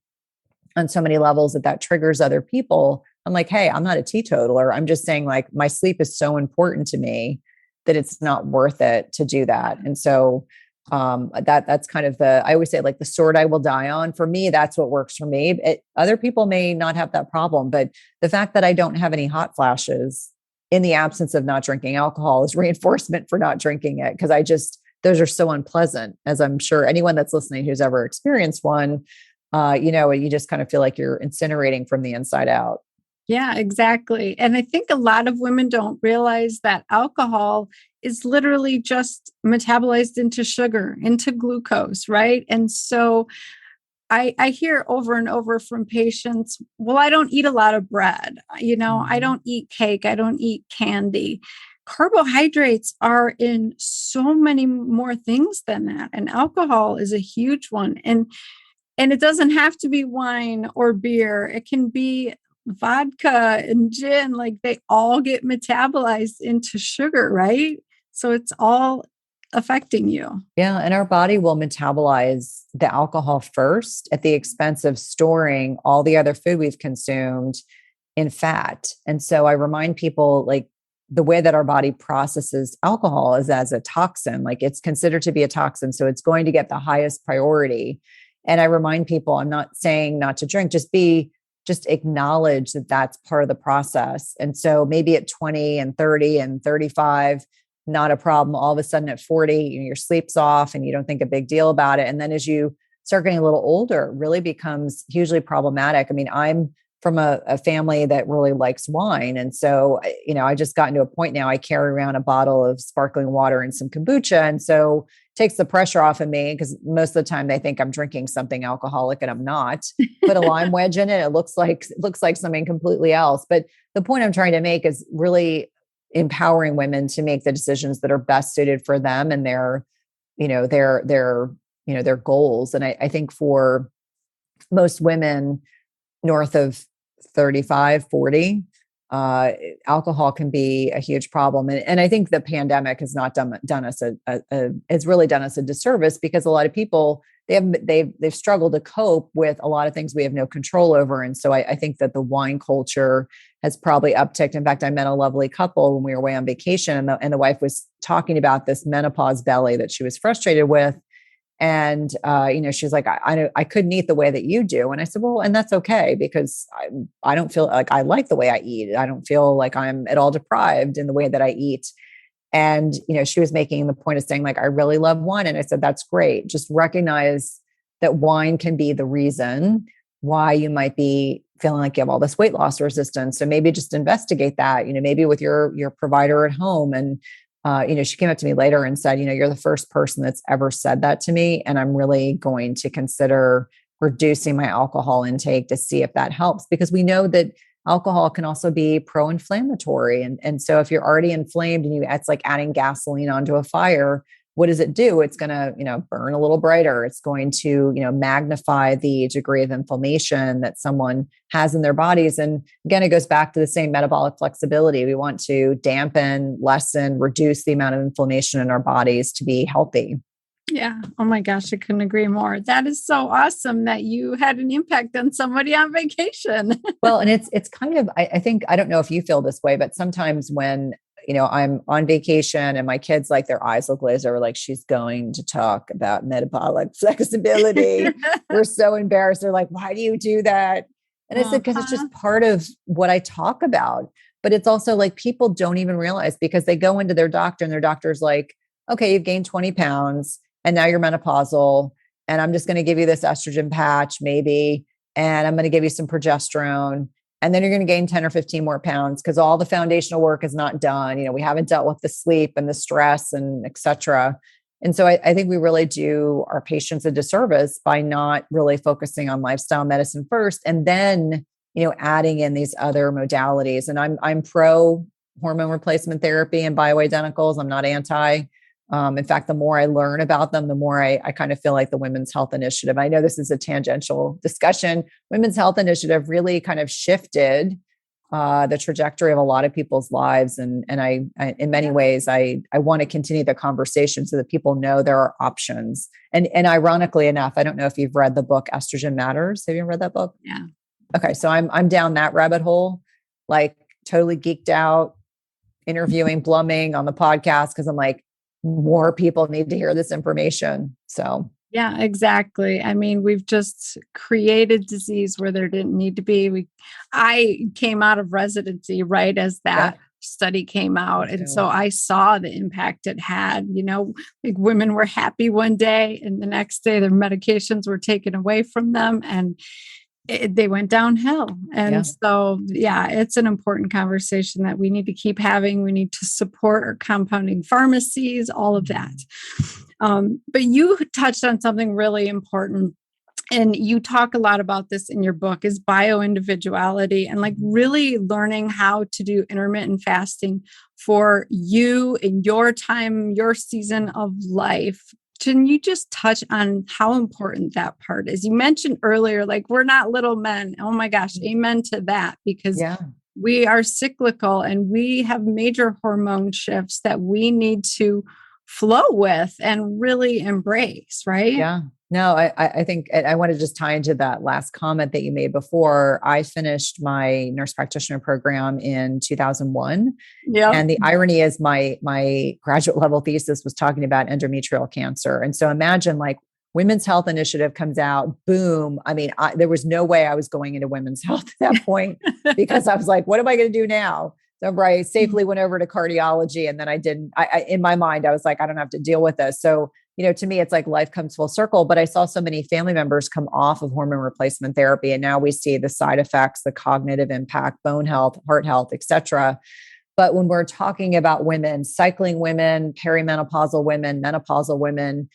on so many levels that triggers other people. I'm like, hey, I'm not a teetotaler. I'm just saying like my sleep is so important to me that it's not worth it to do that. And so that's kind of I always say like the sword I will die on. For me, that's what works for me. Other people may not have that problem, but the fact that I don't have any hot flashes in the absence of not drinking alcohol is reinforcement for not drinking it. Cause those are so unpleasant, as I'm sure anyone that's listening who's ever experienced one, you know, you just kind of feel like you're incinerating from the inside out. Yeah, exactly. And I think a lot of women don't realize that alcohol is literally just metabolized into sugar, into glucose, right? And so I hear over and over from patients, well, I don't eat a lot of bread. You know, I don't eat cake. I don't eat candy. Carbohydrates are in so many more things than that. And alcohol is a huge one. And it doesn't have to be wine or beer. It can be vodka and gin. Like they all get metabolized into sugar, right? So it's all affecting you. Yeah. And our body will metabolize the alcohol first at the expense of storing all the other food we've consumed in fat. And so I remind people like the way that our body processes alcohol is as a toxin, like it's considered to be a toxin. So it's going to get the highest priority. And I remind people, I'm not saying not to drink, just acknowledge that that's part of the process. And so maybe at 20 and 30 and 35, not a problem. All of a sudden at 40, your sleep's off and you don't think a big deal about it. And then as you start getting a little older, it really becomes hugely problematic. I mean, I'm from a family that really likes wine. And so, you know, I just gotten to a point now I carry around a bottle of sparkling water and some kombucha. And so it takes the pressure off of me because most of the time they think I'm drinking something alcoholic and I'm not. Put a lime wedge in it. It looks like something completely else. But the point I'm trying to make is really empowering women to make the decisions that are best suited for them and their goals. And I think for most women north of 35, 40, alcohol can be a huge problem. And I think the pandemic has not done us it's really done us a disservice because a lot of people, they've struggled to cope with a lot of things we have no control over. And so I think that the wine culture has probably upticked. In fact, I met a lovely couple when we were away on vacation and the wife was talking about this menopause belly that she was frustrated with. And, she's like, I couldn't eat the way that you do. And I said, well, and that's okay, because I don't feel like I like the way I eat. I don't feel like I'm at all deprived in the way that I eat. And, she was making the point of saying like, I really love wine. And I said, that's great. Just recognize that wine can be the reason why you might be feeling like you have all this weight loss resistance. So maybe just investigate that, maybe with your provider at home. And, she came up to me later and said, you're the first person that's ever said that to me. And I'm really going to consider reducing my alcohol intake to see if that helps, because we know that alcohol can also be pro-inflammatory. And so if you're already inflamed and it's like adding gasoline onto a fire, what does it do? It's going to, burn a little brighter. It's going to, magnify the degree of inflammation that someone has in their bodies. And again, it goes back to the same metabolic flexibility. We want to dampen, lessen, reduce the amount of inflammation in our bodies to be healthy. Yeah. Oh my gosh, I couldn't agree more. That is so awesome that you had an impact on somebody on vacation. Well, and it's kind of, I think, I don't know if you feel this way, but sometimes when, I'm on vacation and my kids, like their eyes look glazed over, like she's going to talk about metabolic flexibility. We're so embarrassed. They're like, why do you do that? And I said, because it's Uh-huh. just part of what I talk about. But it's also like people don't even realize because they go into their doctor and their doctor's like, okay, you've gained 20 pounds and now you're menopausal. And I'm just going to give you this estrogen patch, maybe. And I'm going to give you some progesterone. And then you're going to gain 10 or 15 more pounds because all the foundational work is not done. We haven't dealt with the sleep and the stress and et cetera. And so I think we really do our patients a disservice by not really focusing on lifestyle medicine first and then, adding in these other modalities. And I'm pro hormone replacement therapy and bioidenticals. I'm not anti. In fact, the more I learn about them, the more I kind of feel like the Women's Health Initiative. I know this is a tangential discussion. Women's Health Initiative really kind of shifted the trajectory of a lot of people's lives, and I in many ways, I want to continue the conversation so that people know there are options. And ironically enough, I don't know if you've read the book Estrogen Matters. Have you read that book? Yeah. Okay, so I'm down that rabbit hole, like totally geeked out, interviewing Bluming on the podcast because I'm like, more people need to hear this information. So, Yeah, exactly. I mean, we've just created disease where there didn't need to be. I came out of residency right as yeah. that study came out. And so So, I saw the impact it had. Like women were happy one day and the next day their medications were taken away from them and they went downhill. yeah. And so, yeah, it's an important conversation that we need to keep having. We need to support our compounding pharmacies, all of that. But you touched on something really important. And you talk a lot about this in your book is bioindividuality and like really learning how to do intermittent fasting for you in your time, your season of life. Can you just touch on how important that part is? You mentioned earlier, like we're not little men. Oh my gosh, amen to that, because Yeah. we are cyclical and we have major hormone shifts that we need to flow with and really embrace, right? Yeah. No, I think I want to just tie into that last comment that you made before. I finished my nurse practitioner program in 2001. Yep. And the irony is my graduate level thesis was talking about endometrial cancer. And so imagine like Women's Health Initiative comes out, boom. I mean, there was no way I was going into women's health at that point because I was like, what am I going to do now? So I safely went over to cardiology and then I didn't, in my mind, I was like, I don't have to deal with this. So, to me, it's like life comes full circle, but I saw so many family members come off of hormone replacement therapy. And now we see the side effects, the cognitive impact, bone health, heart health, et cetera. But when we're talking about women, cycling women, perimenopausal women, menopausal women,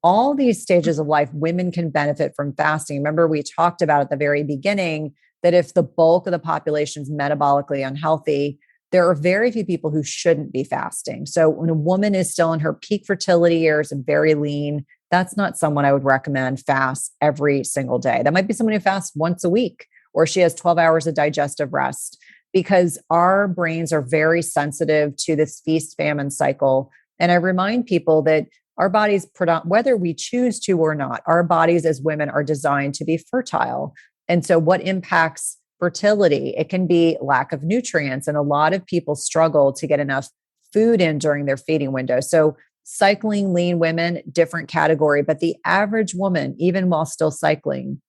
all these stages of life, women can benefit from fasting. Remember, we talked about at the very beginning that if the bulk of the population is metabolically unhealthy, there are very few people who shouldn't be fasting. So when a woman is still in her peak fertility years and very lean, that's not someone I would recommend fast every single day. That might be someone who fasts once a week, or she has 12 hours of digestive rest, because our brains are very sensitive to this feast famine cycle. And I remind people that our bodies, whether we choose to or not, our bodies as women are designed to be fertile. And so what impacts fertility? It can be lack of nutrients. And a lot of people struggle to get enough food in during their feeding window. So cycling lean women, different category, but the average woman, even while still cycling,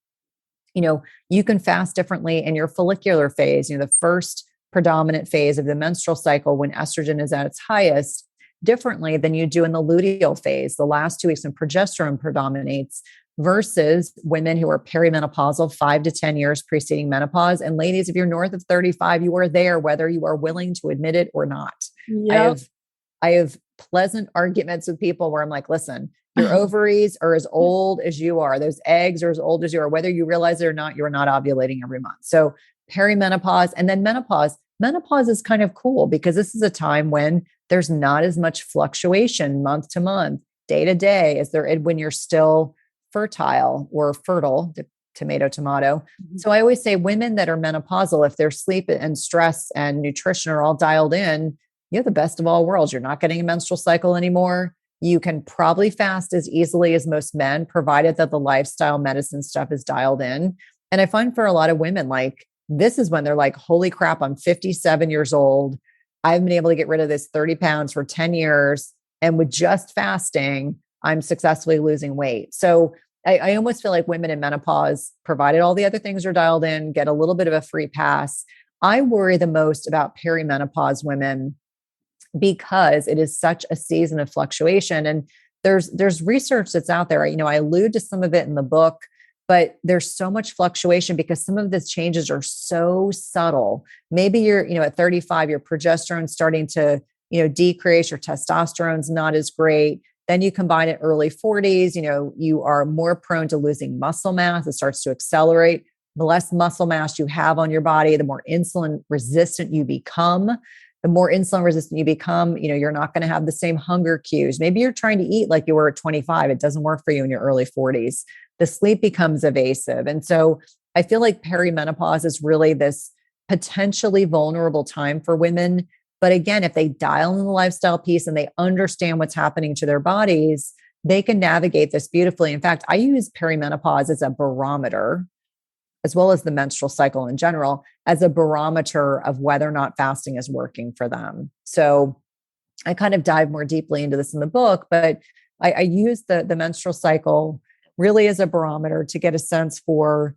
you can fast differently in your follicular phase, the first predominant phase of the menstrual cycle when estrogen is at its highest, differently than you do in the luteal phase, the last 2 weeks when progesterone predominates, versus women who are perimenopausal 5 to 10 years preceding menopause. And ladies, if you're north of 35, you are there, whether you are willing to admit it or not. Yep. I have pleasant arguments with people where I'm like, listen, your ovaries are as old as you are. Those eggs are as old as you are. Whether you realize it or not, you're not ovulating every month. So perimenopause and then menopause. Menopause is kind of cool because this is a time when there's not as much fluctuation month to month, day to day, as there when you're still fertile or fertile, tomato. Mm-hmm. So I always say women that are menopausal, if their sleep and stress and nutrition are all dialed in, you have the best of all worlds. You're not getting a menstrual cycle anymore. You can probably fast as easily as most men, provided that the lifestyle medicine stuff is dialed in. And I find for a lot of women, like this is when they're like, holy crap, I'm 57 years old. I've been able to get rid of this 30 pounds for 10 years. And with just fasting, I'm successfully losing weight. So I almost feel like women in menopause, provided all the other things are dialed in, get a little bit of a free pass. I worry the most about perimenopause women because it is such a season of fluctuation. And there's research that's out there. I allude to some of it in the book, but there's so much fluctuation because some of the changes are so subtle. Maybe you're, at 35, your progesterone's starting to, decrease, your testosterone's not as great. Then you combine it early 40s, you are more prone to losing muscle mass. It starts to accelerate. The less muscle mass you have on your body, the more insulin resistant you become. The more insulin resistant you become, you're not going to have the same hunger cues. Maybe you're trying to eat like you were at 25. It doesn't work for you in your early 40s. The sleep becomes evasive. And so I feel like perimenopause is really this potentially vulnerable time for women. But again, if they dial in the lifestyle piece and they understand what's happening to their bodies, they can navigate this beautifully. In fact, I use perimenopause as a barometer, as well as the menstrual cycle in general, as a barometer of whether or not fasting is working for them. So I kind of dive more deeply into this in the book, but I use the menstrual cycle really as a barometer to get a sense for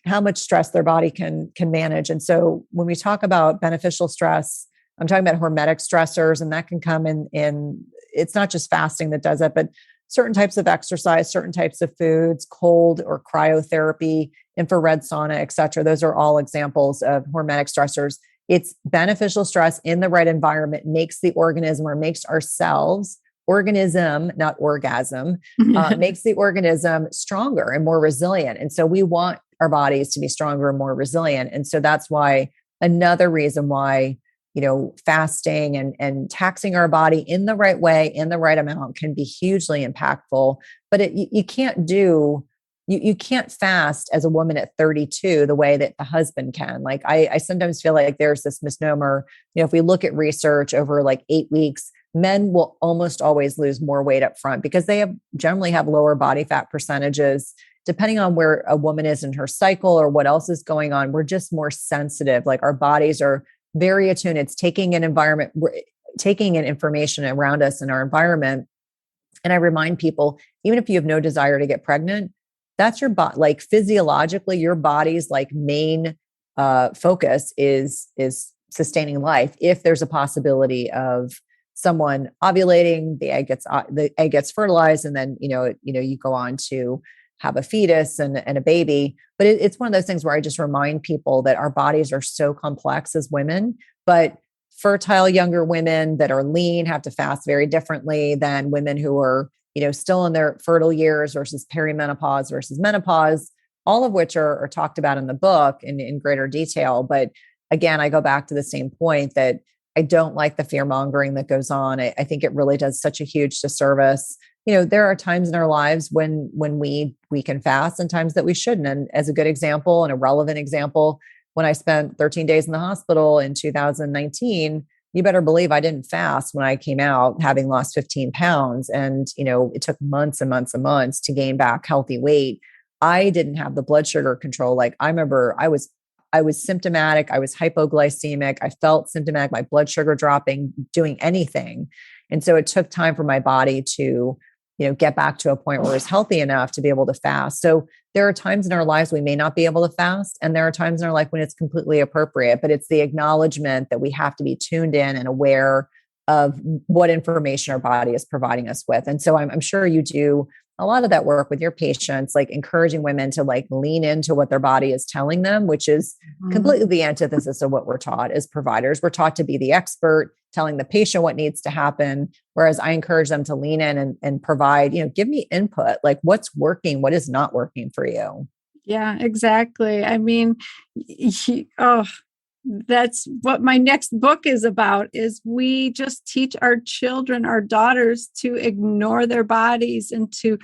how much stress their body can manage. And so when we talk about beneficial stress, I'm talking about hormetic stressors, and that can come in it's not just fasting that does it, but certain types of exercise, certain types of foods, cold or cryotherapy, infrared sauna, et cetera. Those are all examples of hormetic stressors. It's beneficial stress in the right environment makes the organism or makes ourselves, organism, not orgasm, makes the organism stronger and more resilient. And so we want our bodies to be stronger and more resilient. And so that's why another reason why fasting and taxing our body in the right way, in the right amount can be hugely impactful. But you can't fast as a woman at 32 the way that the husband can. Like I sometimes feel like there's this misnomer, if we look at research over like 8 weeks, men will almost always lose more weight up front because they generally have lower body fat percentages. Depending on where a woman is in her cycle or what else is going on, we're just more sensitive. Like our bodies are very attuned. It's taking in information around us in our environment. And I remind people, even if you have no desire to get pregnant, that's your body. Like physiologically, your body's like main focus is sustaining life. If there's a possibility of someone ovulating, the egg gets fertilized, and then you go on to have a fetus and a baby. But it's one of those things where I just remind people that our bodies are so complex as women, but fertile younger women that are lean have to fast very differently than women who are, still in their fertile years versus perimenopause versus menopause, all of which are talked about in the book in greater detail. But again, I go back to the same point that I don't like the fear mongering that goes on. I think it really does such a huge disservice. There are times in our lives when we can fast and times that we shouldn't. And as a good example and a relevant example, when I spent 13 days in the hospital in 2019, you better believe I didn't fast when I came out having lost 15 pounds. And, it took months and months and months to gain back healthy weight. I didn't have the blood sugar control. Like I remember I was symptomatic. I was hypoglycemic. I felt symptomatic, my blood sugar dropping, doing anything. And so it took time for my body to get back to a point where it's healthy enough to be able to fast. So there are times in our lives we may not be able to fast. And there are times in our life when it's completely appropriate, but it's the acknowledgement that we have to be tuned in and aware of what information our body is providing us with. And so I'm sure you do a lot of that work with your patients, like encouraging women to like lean into what their body is telling them, which is completely the antithesis of what we're taught as providers. We're taught to be the expert, telling the patient what needs to happen. Whereas I encourage them to lean in and provide, give me input, like what's working, what is not working for you. Yeah, exactly. I mean, that's what my next book is about, is we just teach our children, our daughters, to ignore their bodies and to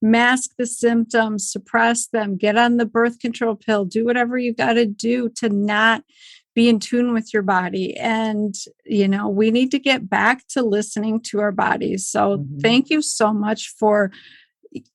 mask the symptoms, suppress them, get on the birth control pill, do whatever you got to do to not be in tune with your body. And, we need to get back to listening to our bodies. So thank you so much for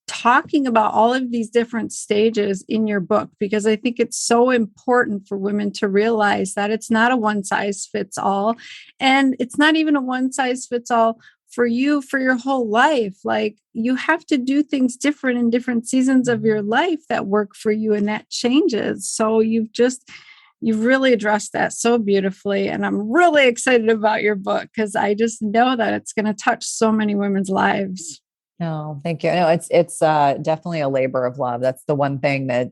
talking about all of these different stages in your book, because I think it's so important for women to realize that it's not a one size fits all. And it's not even a one size fits all for you for your whole life. Like, you have to do things different in different seasons of your life that work for you, and that changes. So you've really addressed that so beautifully. And I'm really excited about your book, because I just know that it's going to touch so many women's lives. No, thank you. No, it's definitely a labor of love. That's the one thing that,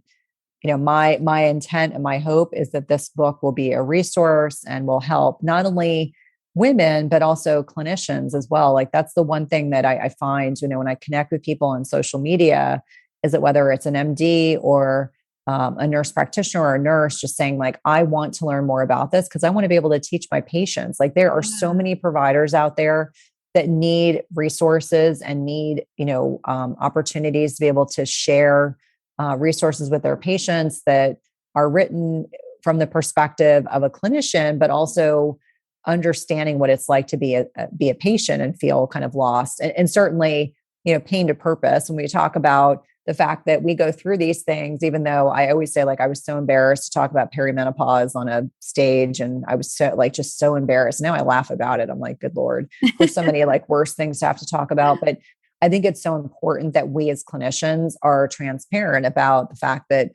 my intent and my hope is that this book will be a resource and will help not only women, but also clinicians as well. Like, that's the one thing that I find, when I connect with people on social media, is that whether it's an MD or a nurse practitioner or a nurse, just saying like, I want to learn more about this because I want to be able to teach my patients. Like, there are so many providers out there that need resources and need, opportunities to be able to share resources with their patients that are written from the perspective of a clinician, but also understanding what it's like to be a patient and feel kind of lost. And certainly, pain to purpose. When we talk about the fact that we go through these things, even though I always say, like, I was so embarrassed to talk about perimenopause on a stage, and I was so just so embarrassed. Now I laugh about it. I'm like, good Lord, there's so many like worse things to have to talk about. But I think it's so important that we as clinicians are transparent about the fact that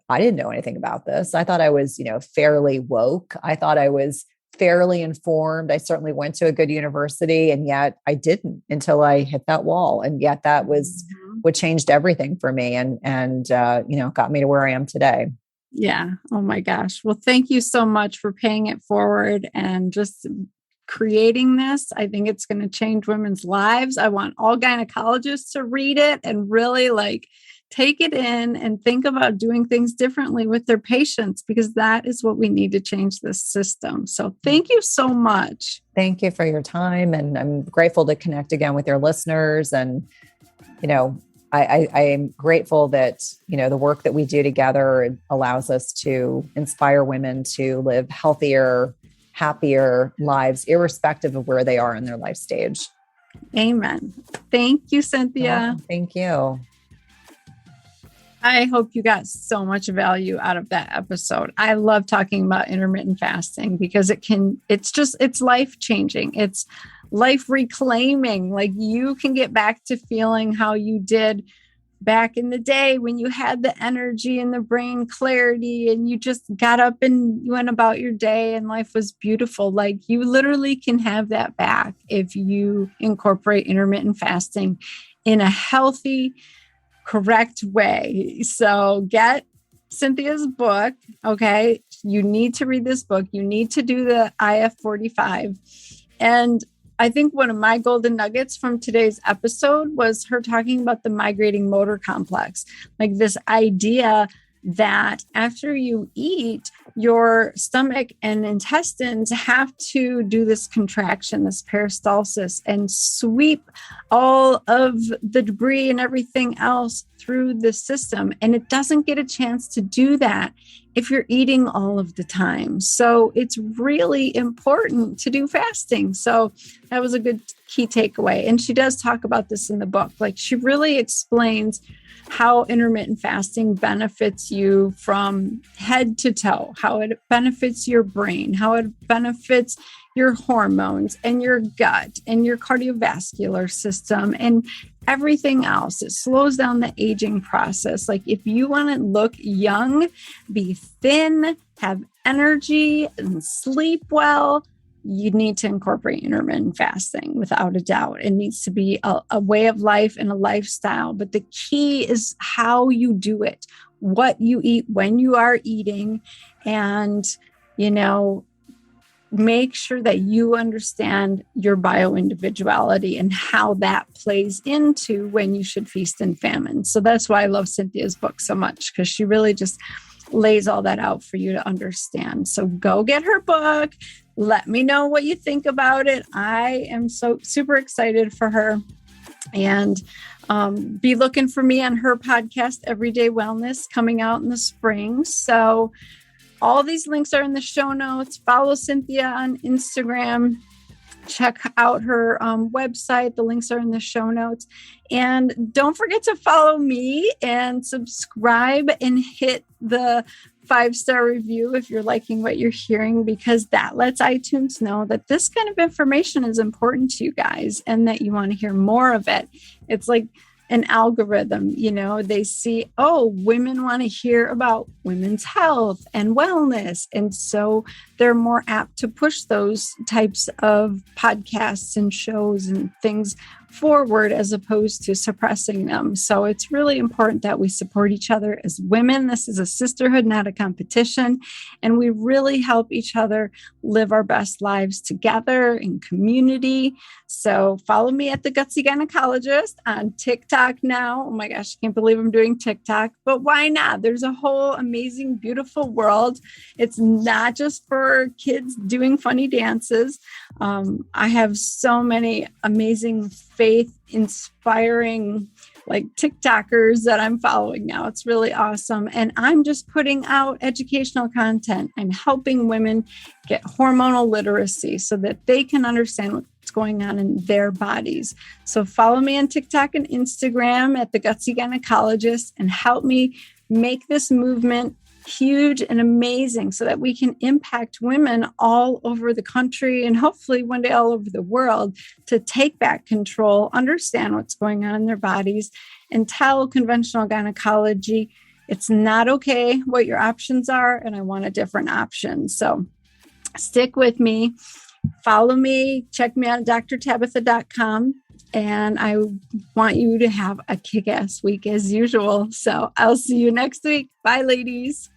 I didn't know anything about this. I thought I was, fairly woke. I thought I was fairly informed. I certainly went to a good university, and yet I didn't until I hit that wall. And yet that was what changed everything for me and got me to where I am today. Yeah. Oh my gosh. Well, thank you so much for paying it forward and just creating this. I think it's going to change women's lives. I want all gynecologists to read it and really take it in and think about doing things differently with their patients, because that is what we need to change this system. So thank you so much. Thank you for your time. And I'm grateful to connect again with your listeners. And, I am grateful that, the work that we do together allows us to inspire women to live healthier, happier lives, irrespective of where they are in their life stage. Amen. Thank you, Cynthia. Oh, thank you. I hope you got so much value out of that episode. I love talking about intermittent fasting because it's life changing. It's life reclaiming. Like, you can get back to feeling how you did back in the day when you had the energy and the brain clarity and you just got up and you went about your day and life was beautiful. Like, you literally can have that back if you incorporate intermittent fasting in a healthy, correct way. So get Cynthia's book. Okay. You need to read this book. You need to do the IF45. And I think one of my golden nuggets from today's episode was her talking about the migrating motor complex, like this idea that after you eat, your stomach and intestines have to do this contraction, this peristalsis, and sweep all of the debris and everything else through the system. And it doesn't get a chance to do that if you're eating all of the time. So it's really important to do fasting. So that was a good key takeaway. And she does talk about this in the book. Like, she really explains how intermittent fasting benefits you from head to toe, how it benefits your brain, how it benefits your hormones and your gut and your cardiovascular system and everything else. It slows down the aging process. Like, if you want to look young, be thin, have energy, and sleep well, you need to incorporate intermittent fasting without a doubt. It needs to be a way of life and a lifestyle. But the key is how you do it, what you eat, when you are eating, and, make sure that you understand your bio-individuality and how that plays into when you should feast and famine. So that's why I love Cynthia's book so much, because she really just lays all that out for you to understand. So go get her book. Let me know what you think about it. I am so super excited for her. And be looking for me on her podcast, Everyday Wellness, coming out in the spring. So All these links are in the show notes. Follow Cynthia on Instagram. Check out her website. The links are in the show notes. And don't forget to follow me and subscribe and hit the 5-star review if you're liking what you're hearing, because that lets iTunes know that this kind of information is important to you guys and that you want to hear more of it. It's like an algorithm, they see, oh, women want to hear about women's health and wellness. And so they're more apt to push those types of podcasts and shows and things forward as opposed to suppressing them. So it's really important that we support each other as women. This is a sisterhood, not a competition. And we really help each other live our best lives together in community. So follow me at The Gutsy Gynecologist on TikTok now. Oh my gosh, I can't believe I'm doing TikTok, but why not? There's a whole amazing, beautiful world. It's not just for kids doing funny dances. I have so many amazing faith inspiring TikTokers that I'm following now. It's really awesome. And I'm just putting out educational content. I'm helping women get hormonal literacy so that they can understand what's going on in their bodies. So follow me on TikTok and Instagram at The Gutsy Gynecologist and help me make this movement huge and amazing so that we can impact women all over the country and hopefully one day all over the world to take back control, understand what's going on in their bodies, and tell conventional gynecology it's not okay what your options are, and I want a different option. So stick with me, follow me, check me out at drtabitha.com. And I want you to have a kick-ass week as usual. So I'll see you next week. Bye, ladies.